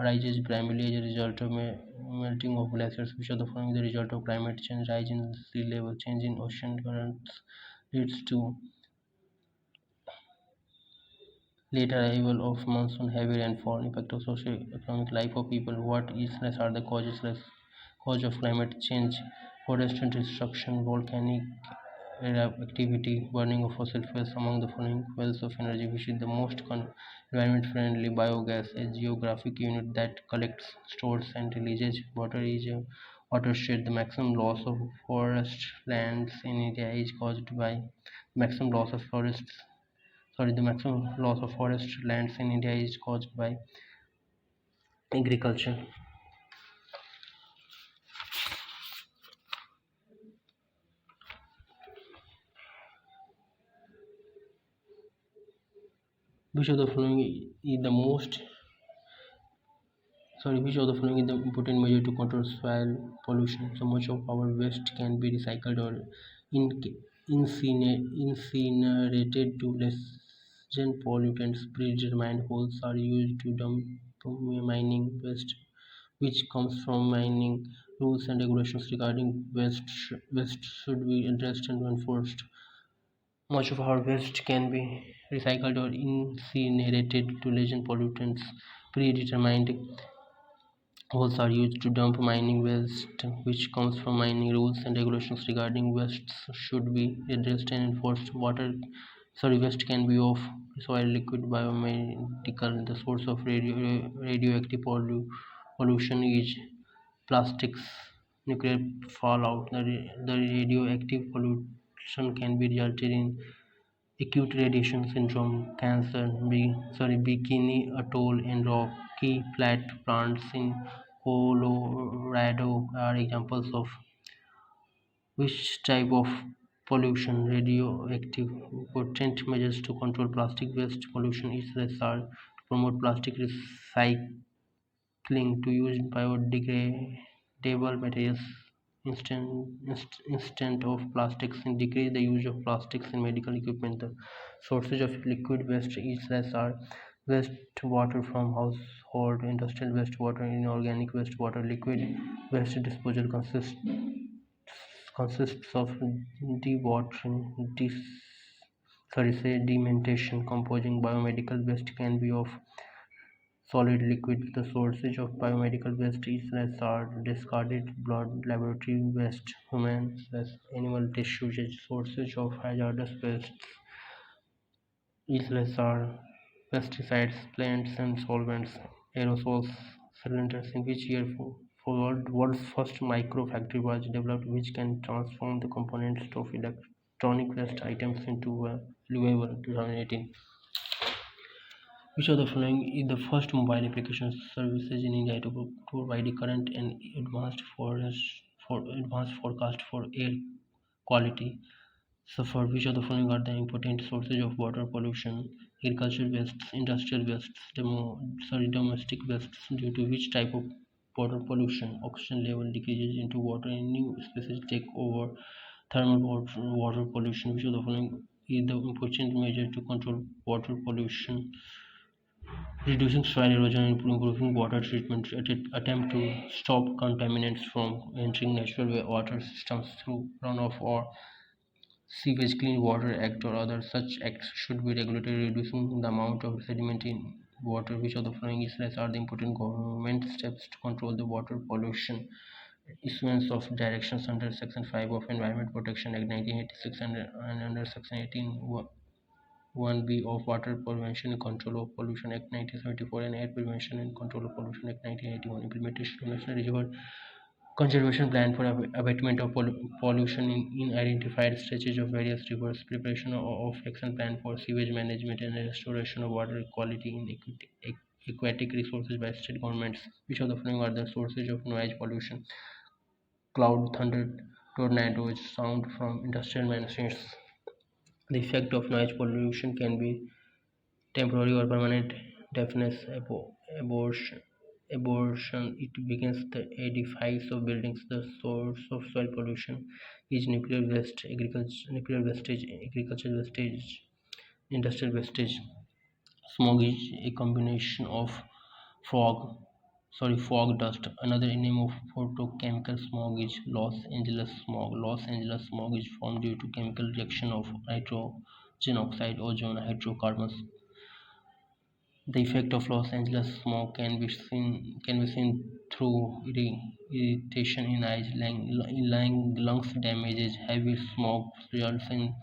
arises primarily as a result of melting of glaciers. Which of the following is the result of climate change? Rise in sea level, change in ocean currents leads to late arrival of monsoon, heavy rainfall, impact of socio-economic life of people. What illness are the cause of climate change? Forest destruction, volcanic activity, burning of fossil fuels. Among the following fuels of energy, which is the most environment friendly? Biogas, a geographic unit that collects, stores, and releases water, is a watershed. The maximum loss of forest lands in India is caused by maximum loss of forests the maximum loss of forest lands in India is caused by agriculture. Which of the following is the most which of the following is the important measure to control soil pollution? So much of our waste can be recycled or in, incinerated to lessen pollutants. Predetermined holes are used to dump mining waste which comes from mining. Rules and regulations regarding waste should be addressed and enforced. Much of our waste can be recycled or incinerated to lessen pollutants. Predetermined holes are used to dump mining waste which comes from mining. Rules and regulations regarding waste should be addressed and enforced. Waste can be of soil, liquid, biomedical. The source of radioactive pollution is plastics, nuclear fallout. The radioactive pollution can be resulted in acute radiation syndrome, cancer. Bikini Atoll and Rocky Flat plants in Colorado are examples of which type of pollution? Radioactive. Important measures to control plastic waste pollution is are to promote plastic recycling, to use biodegradable materials instead of plastics, and decrease the use of plastics in medical equipment. The sources of liquid waste is are wastewater from household, industrial wastewater, inorganic wastewater. Liquid waste disposal consists of dewatering, sedimentation, composing. Biomedical waste can be of solid, liquid. The sources of biomedical waste is less are discarded blood, laboratory waste, human animal tissue. Sources of hazardous waste is less are pesticides, plants and solvents, aerosols, cylinders in which year world's first micro factory was developed which can transform the components of electronic waste items into valuable 2018. Which of the following is the first mobile application services in India to provide current and advanced forecast for air quality? So, for which of the following are the important sources of water pollution? Agricultural wastes, industrial wastes, domestic wastes, due to which type of water pollution oxygen level decreases into water and new species take over. Thermal water pollution, which of the following is the important measure to control water pollution? Reducing soil erosion and improving water treatment attempt to stop contaminants from entering natural water systems through runoff or Sewage Clean Water Act or other such acts should be regulated, reducing the amount of sediment in water. Which of the following issues are the important government steps to control the water pollution? Issuance of directions under Section 5 of Environment Protection Act 1986 and under Section 1B of Water Prevention and Control of Pollution Act 1974 and Air Prevention and Control of Pollution Act 1981. Implementation of National Reservoir Conservation Plan for abatement of pollution in identified stretches of various rivers. Preparation of action plan for sewage management and restoration of water quality in aquatic resources by state governments. Which of the following are the sources of noise pollution? Cloud, thunder, tornadoes, sound from industrial machines. The effect of noise pollution can be temporary or permanent. Deafness, abortion. It begins the edifice of buildings. The source of soil pollution is nuclear waste, nuclear wastage, agricultural wastage, industrial wastage. Smog is a combination of fog dust. Another name of photochemical smog is Los Angeles smog. Los Angeles smog is formed due to chemical reaction of nitrogen oxide, ozone, hydrocarbons. The effect of Los Angeles smog can be seen through irritation in eyes, lungs damages. Heavy smog results in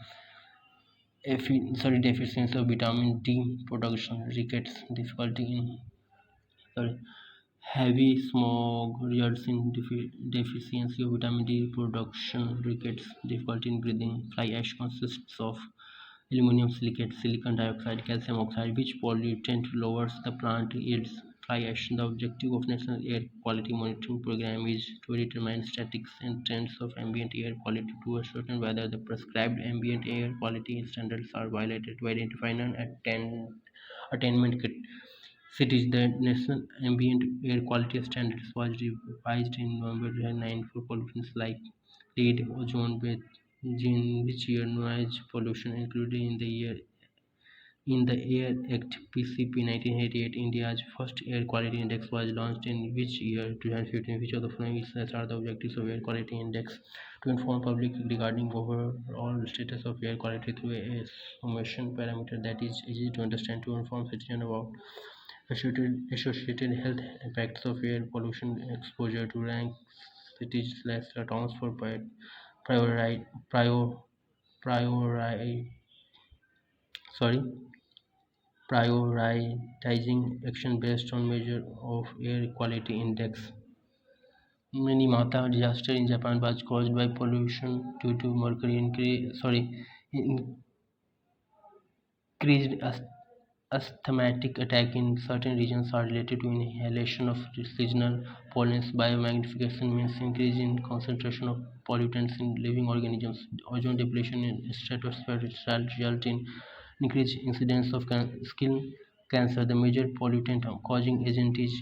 deficiency of vitamin D production, rickets, difficulty in sorry, heavy smog results in deficiency of vitamin D production, rickets, difficulty in breathing. Fly ash consists of aluminum silicate, silicon dioxide, calcium oxide, which pollutant lowers the plant yields. Fly ash. The objective of National Air Quality Monitoring Program is to determine statistics and trends of ambient air quality to ascertain whether the prescribed ambient air quality standards are violated. To identify non-attainment cities, the National Ambient Air Quality Standards was revised in November 2009 for pollutants like lead, ozone, methane, which year noise pollution included in the Air Act (PCP) 1988. India's first air quality index was launched in which year? 2015. Which of the following are the objectives of air quality index? To inform public regarding overall status of air quality through a summation parameter that is easy to understand. To inform citizens about associated health impacts of air pollution exposure. To rank cities slash towns for priori, priori, sorry, prioritizing action based on measure of air quality index. Minamata disaster in Japan was caused by pollution due to mercury increased asthmatic attack in certain regions are related to inhalation of seasonal pollens. Biomagnification means increase in concentration of pollutants in living organisms. Ozone depletion in stratosphere result in increased incidence of skin cancer. The major pollutant causing agent is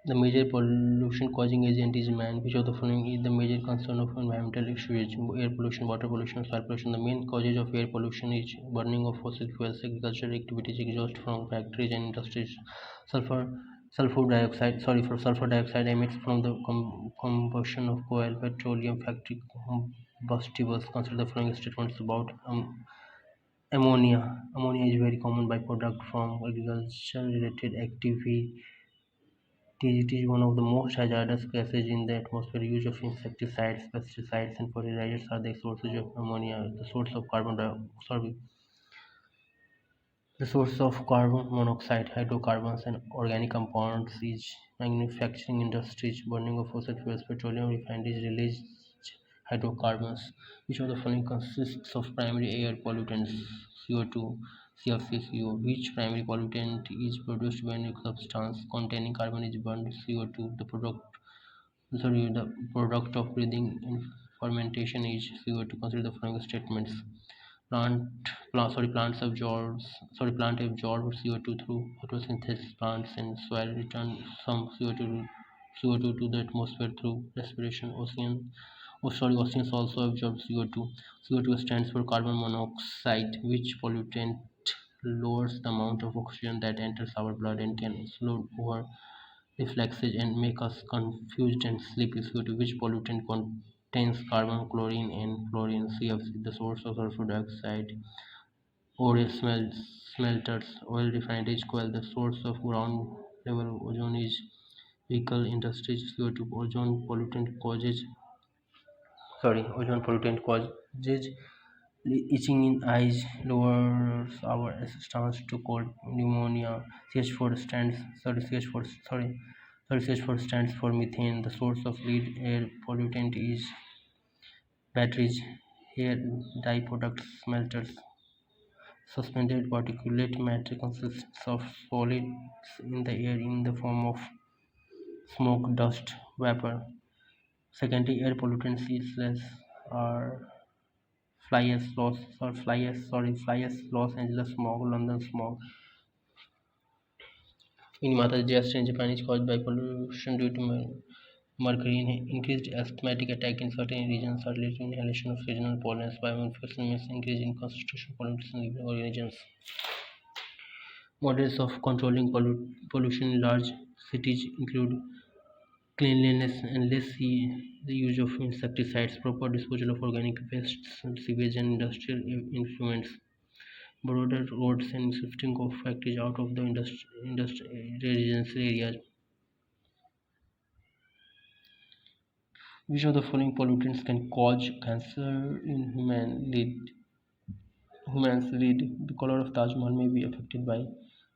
The major pollution causing agent is man. Which of the following is the major concern of environmental issues? Air pollution, water pollution, soil pollution. The main causes of air pollution is burning of fossil fuels, agricultural activities, exhaust from factories and industries, sulfur sulfur dioxide emits from the combustion of coal, petroleum, factory combustibles. Consider the following statements about ammonia. Ammonia is very common byproduct from agriculture related activity. It is one of the most hazardous gases in the atmosphere. Use of insecticides, pesticides, and fertilizers are the sources of ammonia. The source of carbon monoxide, hydrocarbons, and organic compounds is manufacturing industries, burning of fossil fuels, petroleum refineries release hydrocarbons. Which of the following consists of primary air pollutants? CO2, CFC, which primary pollutant is produced when a substance containing carbon is burned? CO2. The product of breathing in fermentation is CO2. Consider the following statements. Plant absorbs CO2 through photosynthesis. Plants and soil return some CO2 to the atmosphere through respiration. Oceans also absorb CO2. CO2 stands for carbon monoxide, which pollutant lowers the amount of oxygen that enters our blood and can slow over reflexes and make us confused and sleepy. CO2, which pollutant contains carbon, chlorine, and fluorine? CFC, the source of sulfur dioxide. Oil smelters, oil refineries, coal. The source of ground level ozone is vehicle industries. CO2, ozone pollutant causes itching in eyes, lowers our resistance to cold, pneumonia. CH4 stands for methane. The source of lead air pollutant is batteries, hair dye products, smelters. Suspended particulate matter consists of solids in the air in the form of smoke, dust, vapor. Secondary air pollutants is less are fly ash, Los Angeles smog, London smog. In Mata in Japan is caused by pollution due to mercury. Increased asthmatic attack in certain regions are related to inhalation of seasonal pollens. Biofuels means increase in concentration of pollutants in living organisms. Models of controlling pollution in large cities include cleanliness and the use of insecticides, proper disposal of organic wastes, sewage and industrial effluents, broader roads and shifting of factories out of the residential areas. Which of the following pollutants can cause cancer in humans? Lead. The color of Taj Mahal may be affected by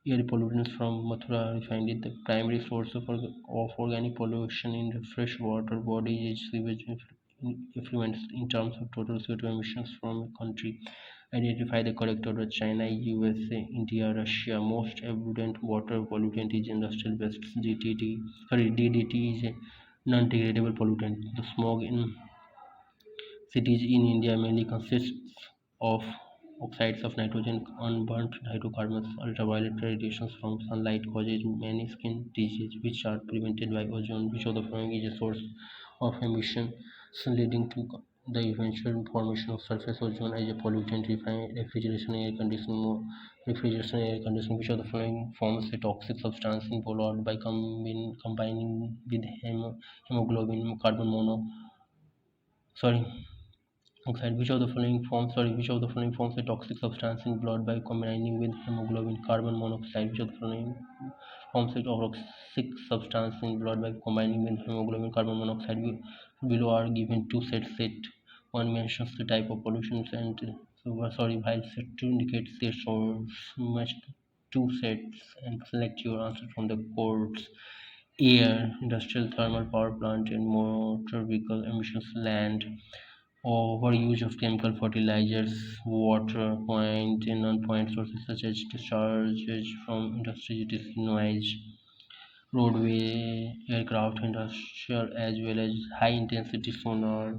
air pollutants from Mathura refinery. The primary source of organic pollution in the freshwater bodies is sewage effluents. In terms of total CO2 emissions from a country, identify the correct order: China, USA, India, Russia. Most abundant water pollutant is industrial wastes. DDT is a non-degradable pollutant. The smog in cities in India mainly consists of oxides of nitrogen, unburnt hydrocarbons. Ultraviolet radiations from sunlight causes many skin diseases, which are prevented by ozone. Which of the following is a source of emission leading to the eventual formation of surface ozone as a pollutant? Refrigeration, air conditioning. Which of the following forms a toxic substance in blood by combining with hemoglobin, carbon mono? Sorry, oxide. Which of the following forms a toxic substance in blood by combining with hemoglobin, carbon monoxide? Which of the following forms a toxic substance in blood by combining with hemoglobin, carbon monoxide? Below are given two sets. Set one mentions the type of pollution and while set two indicates their source. Match two sets and select your answer from the codes. Air, industrial thermal power plant and motor vehicle emissions. Land, overuse of chemical fertilizers. Water, point and non-point sources such as discharges from industries. It is noise, roadway, aircraft, industrial, as well as high intensity sonar.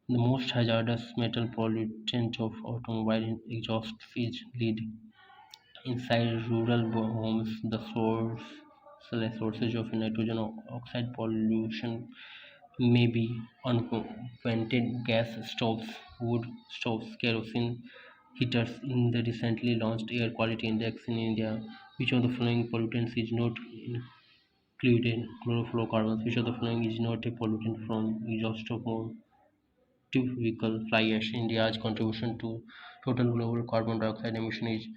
The most hazardous metal pollutant of automobile exhaust is lead. Inside rural homes, the sources less sources of nitrogen oxide pollution may be unvented gas stoves, wood stoves, kerosene heaters. In the recently launched Air Quality Index in India, which of the following pollutants is not included? Chlorofluorocarbons. Which of the following is not a pollutant from exhaust of motor vehicle? Fly ash. India's contribution to total global carbon dioxide emission is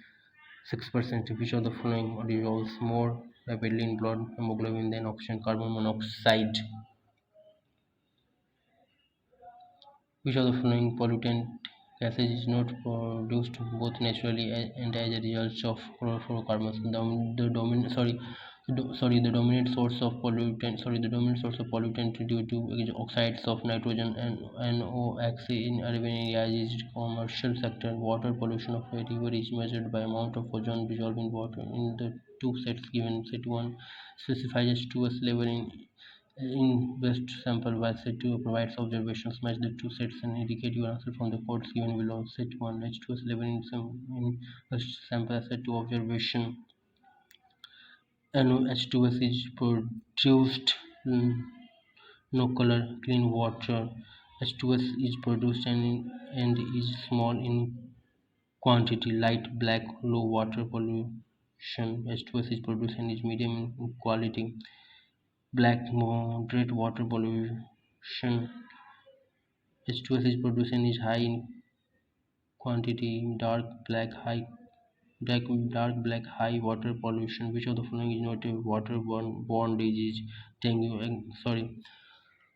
6%. Which of the following dissolves more rapidly in blood hemoglobin than oxygen? Carbon monoxide. Which of the following pollutant gases is not produced both naturally and as a result of chlorofluorocarbons? The dominant source of pollutant. The dominant source of pollutant due to oxides of nitrogen and NOx in urban areas is commercial sector. Water pollution of a river is measured by amount of ozone dissolved in water. In the two sets given, set one specifies H2S level in West sample while set 2 provides observations. Match the two sets and indicate your answer from the codes given below. Set 1 H2S level in West sample. Set 2 observation. NOH2S is produced no color clean water. H2S is produced and is small in quantity, light black low water pollution. H2S is produced and is medium in quality, black moderate water pollution. H2S is produced and is high in quantity, dark black high water pollution. Which of the following is not a waterborne disease? Dengue.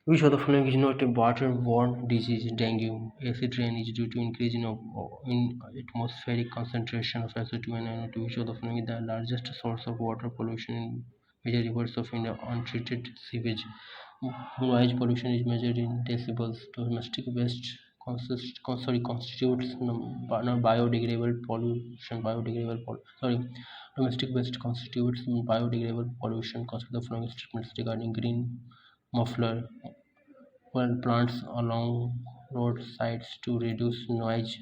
Which of the following is not a waterborne disease? Dengue. Acid rain is due to increase in atmospheric concentration of SO2 and NO2. Which of the following is the largest source of water pollution in major rivers of India? Untreated sewage. Noise pollution is measured in decibels. Domestic waste constitutes biodegradable pollution. Domestic waste constitutes biodegradable pollution. Consider the following statements regarding green muffler plants along roadsides to reduce noise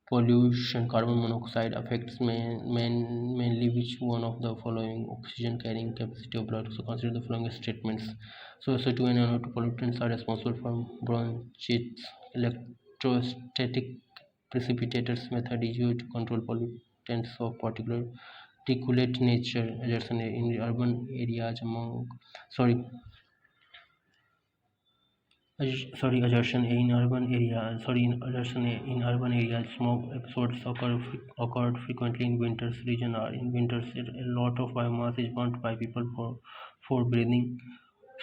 pollution. Carbon monoxide affects mainly which one of the following? Oxygen carrying capacity of blood. So consider the following statements. So SO2 and NO2 pollutants are responsible for bronchitis. Electrostatic precipitators method is used to control pollutants of particulate nature. Assertion in urban areas among sorry Assertion in urban areas. In urban areas, smoke episodes occurred frequently in winters. Region are in winters. A lot of biomass is burnt by people for breathing.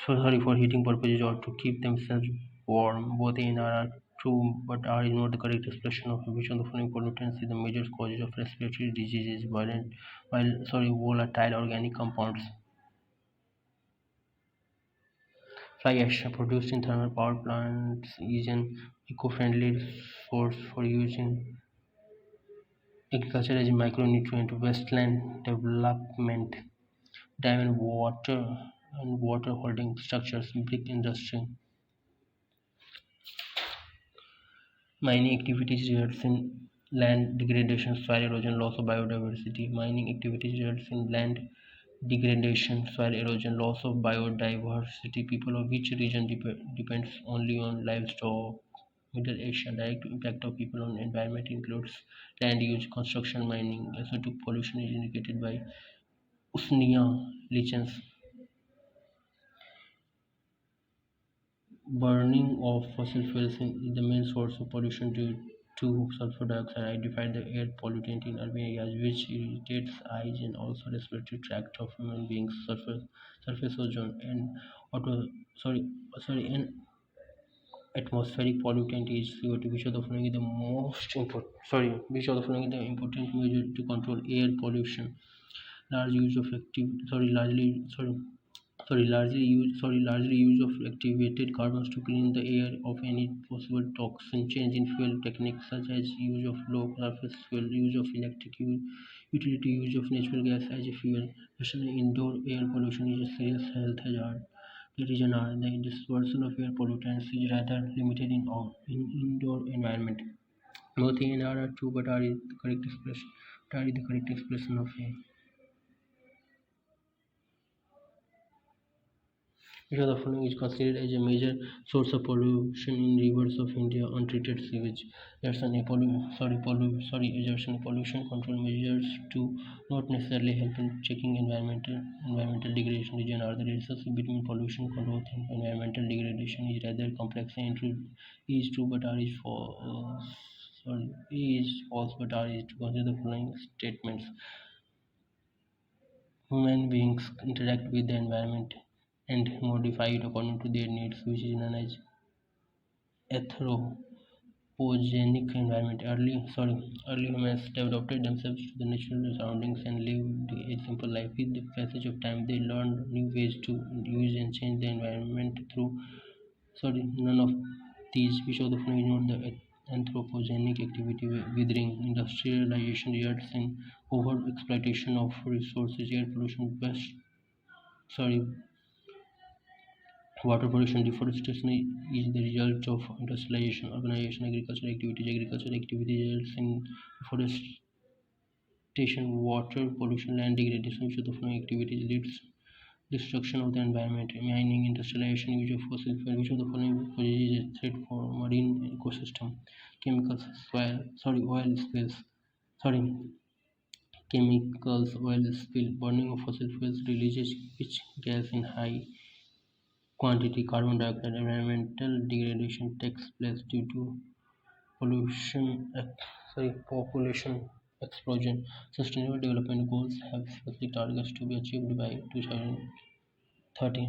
For heating purposes or to keep themselves warm. Both A and R are true, but R is not the correct expression of which of the following pollutants is the major causes of respiratory diseases. Volatile organic compounds. Fly ash produced in thermal power plants is an eco-friendly source for use in agriculture as a micronutrient. Wasteland development, dam and water holding structures, brick industry. Mining activities results in land degradation, soil erosion, loss of biodiversity. Mining activities results in land degradation, soil erosion, loss of biodiversity. People of which region depends only on livestock? Middle Asia. Direct impact of people on environment includes land use, construction, mining. SO2 pollution is indicated by Usnea lichens. Burning of fossil fuels is the main source of pollution due to sulfur dioxide. Identify the air pollutant in urban areas which irritates eyes and also respiratory tract of human beings. Surface ozone and auto and atmospheric pollutant is CO2. Which of the following is the most important? Which of the following is the important measure to control air pollution? Large use of active. Largely use of activated carbons to clean the air of any possible toxin. Change in fuel techniques such as use of low surface fuel, use of utility, use of natural gas as a fuel. Especially indoor air pollution is a serious health hazard. The reason are the dispersal of air pollutants is rather limited in indoor environment. Both A and R are true, but R is the correct expression. R is the correct expression of A. Which of the following is considered as a major source of pollution in rivers of India? Untreated sewage. That's an assertion pollution control measures do not necessarily help in checking environmental degradation. Region are the relationship between pollution control and environmental degradation is rather complex and is true but R is is false but R is to consider the following statements. Human beings interact with the environment and modify it according to their needs, which is known as anthropogenic environment. Early humans adapted themselves to the natural surroundings and lived a simple life. With the passage of time, they learned new ways to use and change the environment through. None of these, which of the following is not the anthropogenic activity: withering, industrialization results in over exploitation of resources, air pollution, sorry water pollution. Deforestation is the result of industrialization, urbanization, agricultural activities. Agricultural activity results in deforestation, water pollution, land degradation. Which of the following activities leads destruction of the environment? Mining, industrialization, use of fossil fuel. Which of the following poses a threat for marine ecosystem? Chemicals, oil spills. Sorry, chemicals, oil spill. Burning of fossil fuels releases which gas in high quantity? Carbon dioxide. Environmental degradation takes place due to population explosion. Sustainable development goals have specific targets to be achieved by 2030.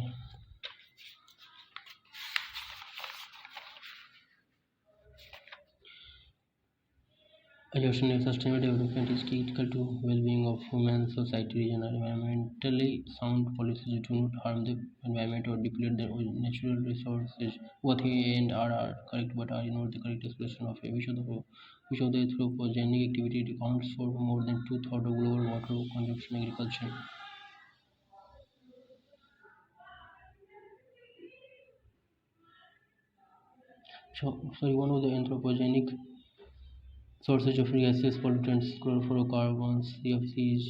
Additionally, sustainable development is critical to well-being of human society. Region are environmentally sound policies do not harm the environment or deplete their own natural resources. Both A and R are correct, but are not the correct expression of A. Which of the anthropogenic activity accounts for more than two-thirds of global water consumption? Agriculture. One of the anthropogenic sources of gaseous pollutants, chlorofluorocarbons, CFCs,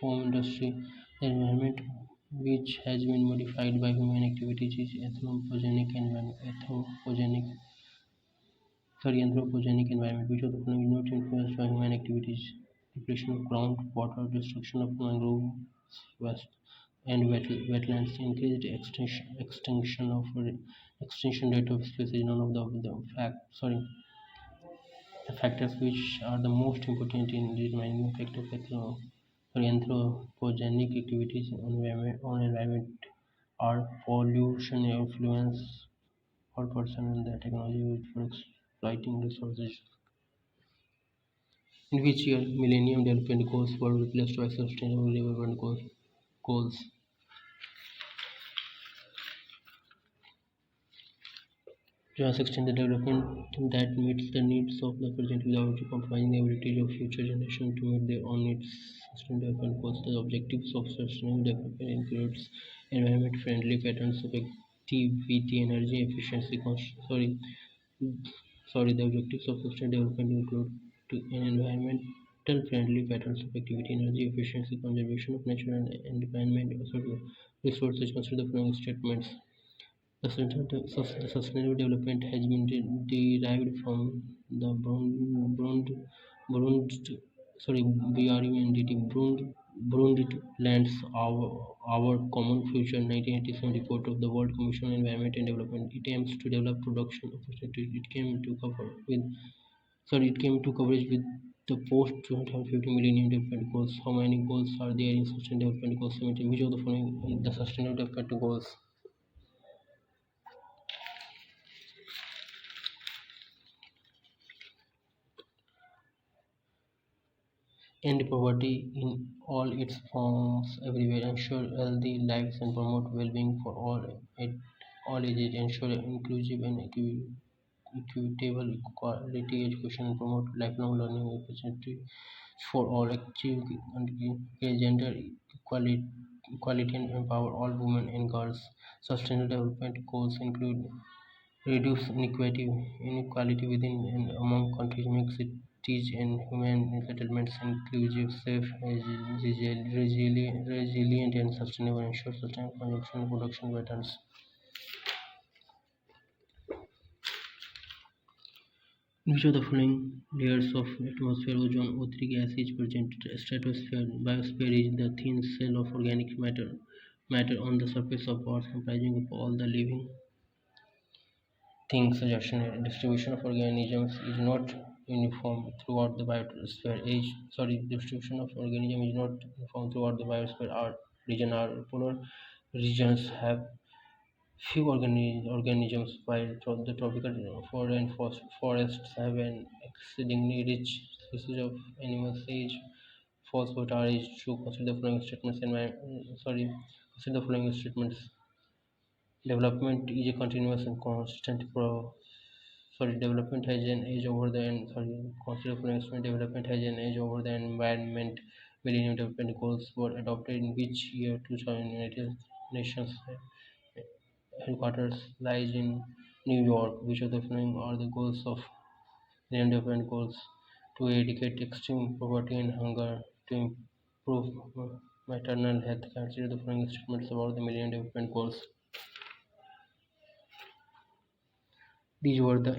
foam industry. The environment which has been modified by human activities is anthropogenic environment, which of the following is not influenced by human activities: depletion of groundwater, destruction of mangroves, west and wetlands, increased extinction rate of species. None of the factors which are the most important in determining the effect of anthropogenic activities on environment are pollution, influence, or person and the technology used for exploiting resources. In which year Millennium Development Goals were replaced by Sustainable Development Goals? 2016, the development that meets the needs of the present without compromising the ability of future generations to meet their own needs. Sustainable development goals. The objectives of sustainable development includes environment-friendly patterns of activity, energy efficiency. The objectives of sustainable development include an environmental-friendly patterns of activity, energy efficiency, conservation of natural and environment resources. Consider the following statements. The sustainable development has been derived from the Brund, Brundtland Lands Our Common Future 1987 report of the World Commission on Environment and Development. It aims to develop production opportunities. It came to coverage with the post 2050 Millennium Development Goals. How many goals are there in Sustainable Development Goals 17? Which of the following the Sustainable Development Goals? End poverty in all its forms everywhere, ensure healthy lives and promote well-being for all at all ages, ensure inclusive and equitable quality education, and promote lifelong learning opportunities for all, achieve gender equality and empower all women and girls. Sustainable development goals include reduce inequality within and among countries, make cities prestige and human settlements inclusive, safe, resilient, and sustainable ensure sustainable consumption and production patterns. In which of the following layers of atmosphere ozone O3 gas is present? Stratosphere. Biosphere is the thin shell of organic matter on the surface of Earth comprising of all the living things. Suggestion distribution of organisms is not uniform throughout the biosphere. Distribution of organism is not uniform throughout the biosphere. Our region, our polar regions have few organisms, while the tropical forests have an exceedingly rich species of animals. Age falls what are age to consider the following statements. Consider the following statements. Development is a continuous and constant development has an edge over the en- sorry consider for instance development has an edge over the environment. Millennium Development Goals were adopted in which year? 2000. United Nations headquarters lies in New York. Which of the following are the goals of Millennium Development Goals? To eradicate extreme poverty and hunger, to improve maternal health. Consider the following statements about the Millennium Development Goals. These were the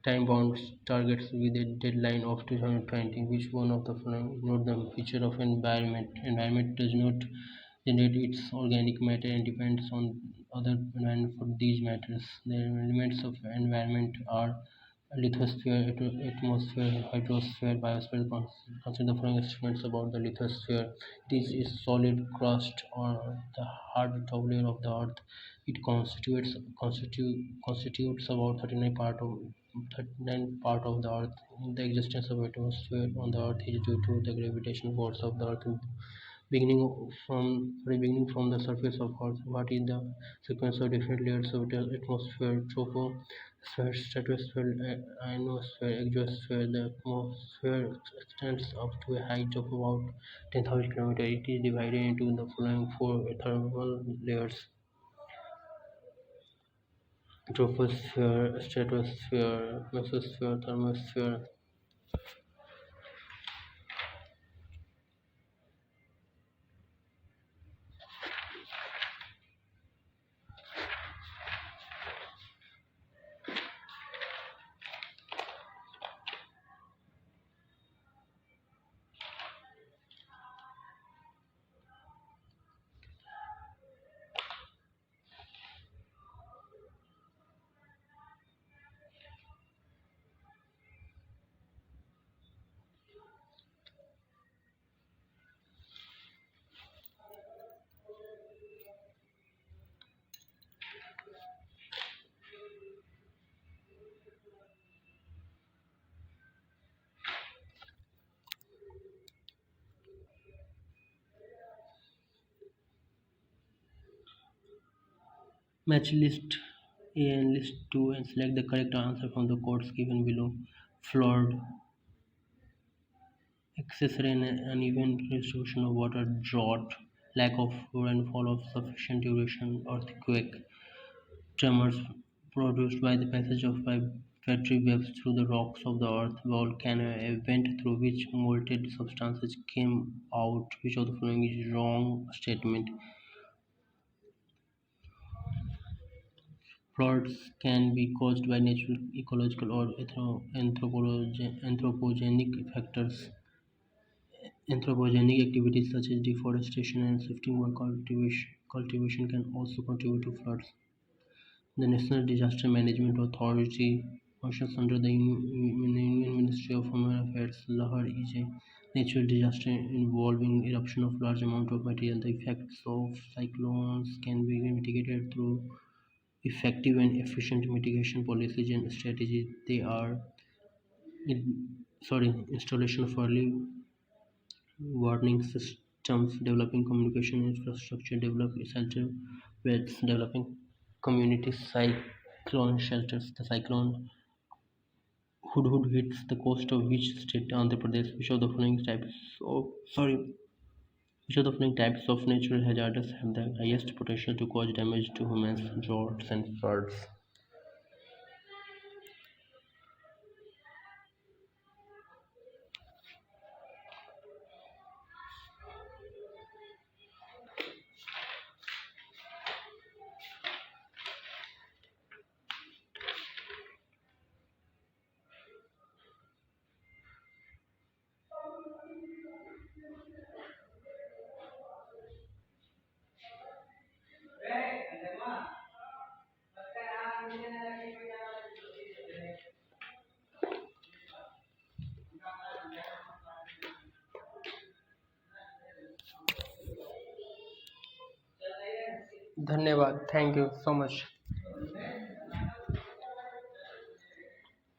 time-bound targets with a deadline of 2020. Which one of the following is not the feature of environment? Environment does not generate its organic matter and depends on other environment for these matters. The elements of environment are lithosphere, atmosphere, hydrosphere, biosphere. Consider the following statements about the lithosphere. It is a solid crust or the hard top layer of the earth. It constitutes about 39 part of the earth. The existence of atmosphere on the earth is due to the gravitational force of the earth beginning from the surface of Earth. What is the sequence of different layers of the atmosphere? Troposphere, stratosphere, ionosphere, exosphere. The atmosphere extends up to a height of about 10,000 kilometers. It is divided into the following four thermal layers: troposphere, stratosphere, mesosphere, thermosphere. Match list A and list 2 and select the correct answer from the codes given below. Flood, excess rain, uneven distribution of water, drought, lack of rainfall of sufficient duration, earthquake, tremors produced by the passage of vibratory waves through the rocks of the earth, volcano, a vent through which molten substances came out. Which of the following is wrong statement? Floods can be caused by natural, ecological, or anthropogenic factors. Anthropogenic activities such as deforestation and shifting world cultivation can also contribute to floods. The National Disaster Management Authority functions under the Union Ministry of Home Affairs. Lahar is a natural disaster involving eruption of large amount of material. The effects of cyclones can be mitigated through effective and efficient mitigation policies and strategies. They are installation of early warning systems, developing communication infrastructure, developing shelter beds, developing community cyclone shelters. The cyclone Hudhud hits the coast of which state? Andhra Pradesh. Which of the following types of natural hazards have the highest potential to cause damage to humans? Droughts and floods. धन्यवाद. Thank you so much.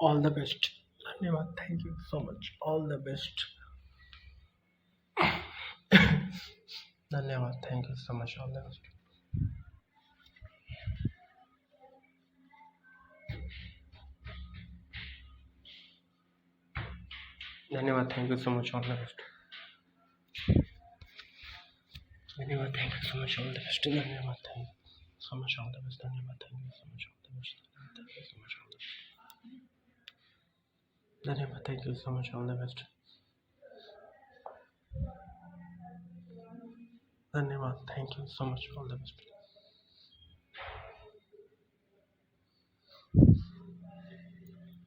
All the best. धन्यवाद. Thank you so much. All the best. धन्यवाद. Thank you so much. All the best. धन्यवाद. Thank you so much. All the best. धन्यवाद. Thank you so much. All the best. धन्यवाद. Thank you so much. All the best. धन्यवाद. Thank you so much. All the best.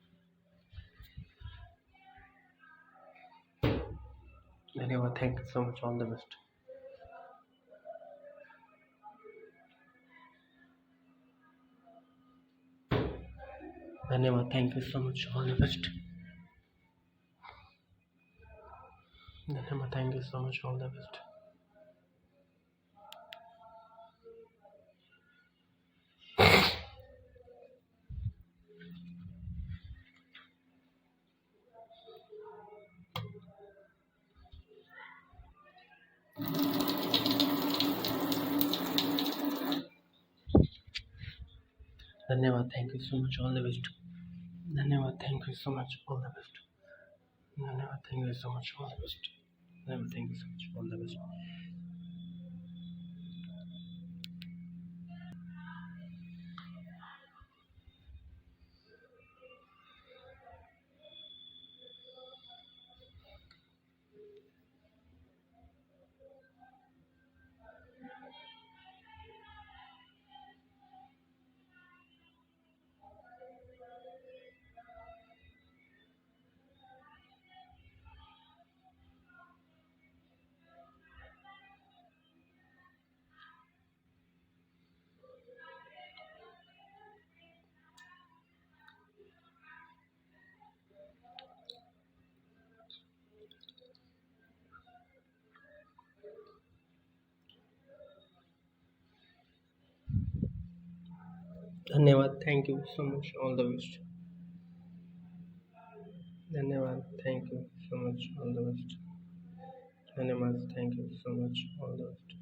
Thank you so much. All the best. धन्यवाद. Thank you so much. All the best. धन्यवाद. Thank you so much. All the best. धन्यवाद. Thank you so much. All the best. धन्यवाद. Thank you so much. All the best. धन्यवाद. Thank you so much. All the best. धन्यवाद. Thank you so much. All the best. धन्यवाद. Thank you so much. All the best. धन्यवाद. Thank you so much. All the best. धन्यवाद. Thank you so much. All the best. धन्यवाद. Thank you so much. All the best. धन्यवाद. Thank you so much. All the best. धन्यवाद. Thank you so much. All the best.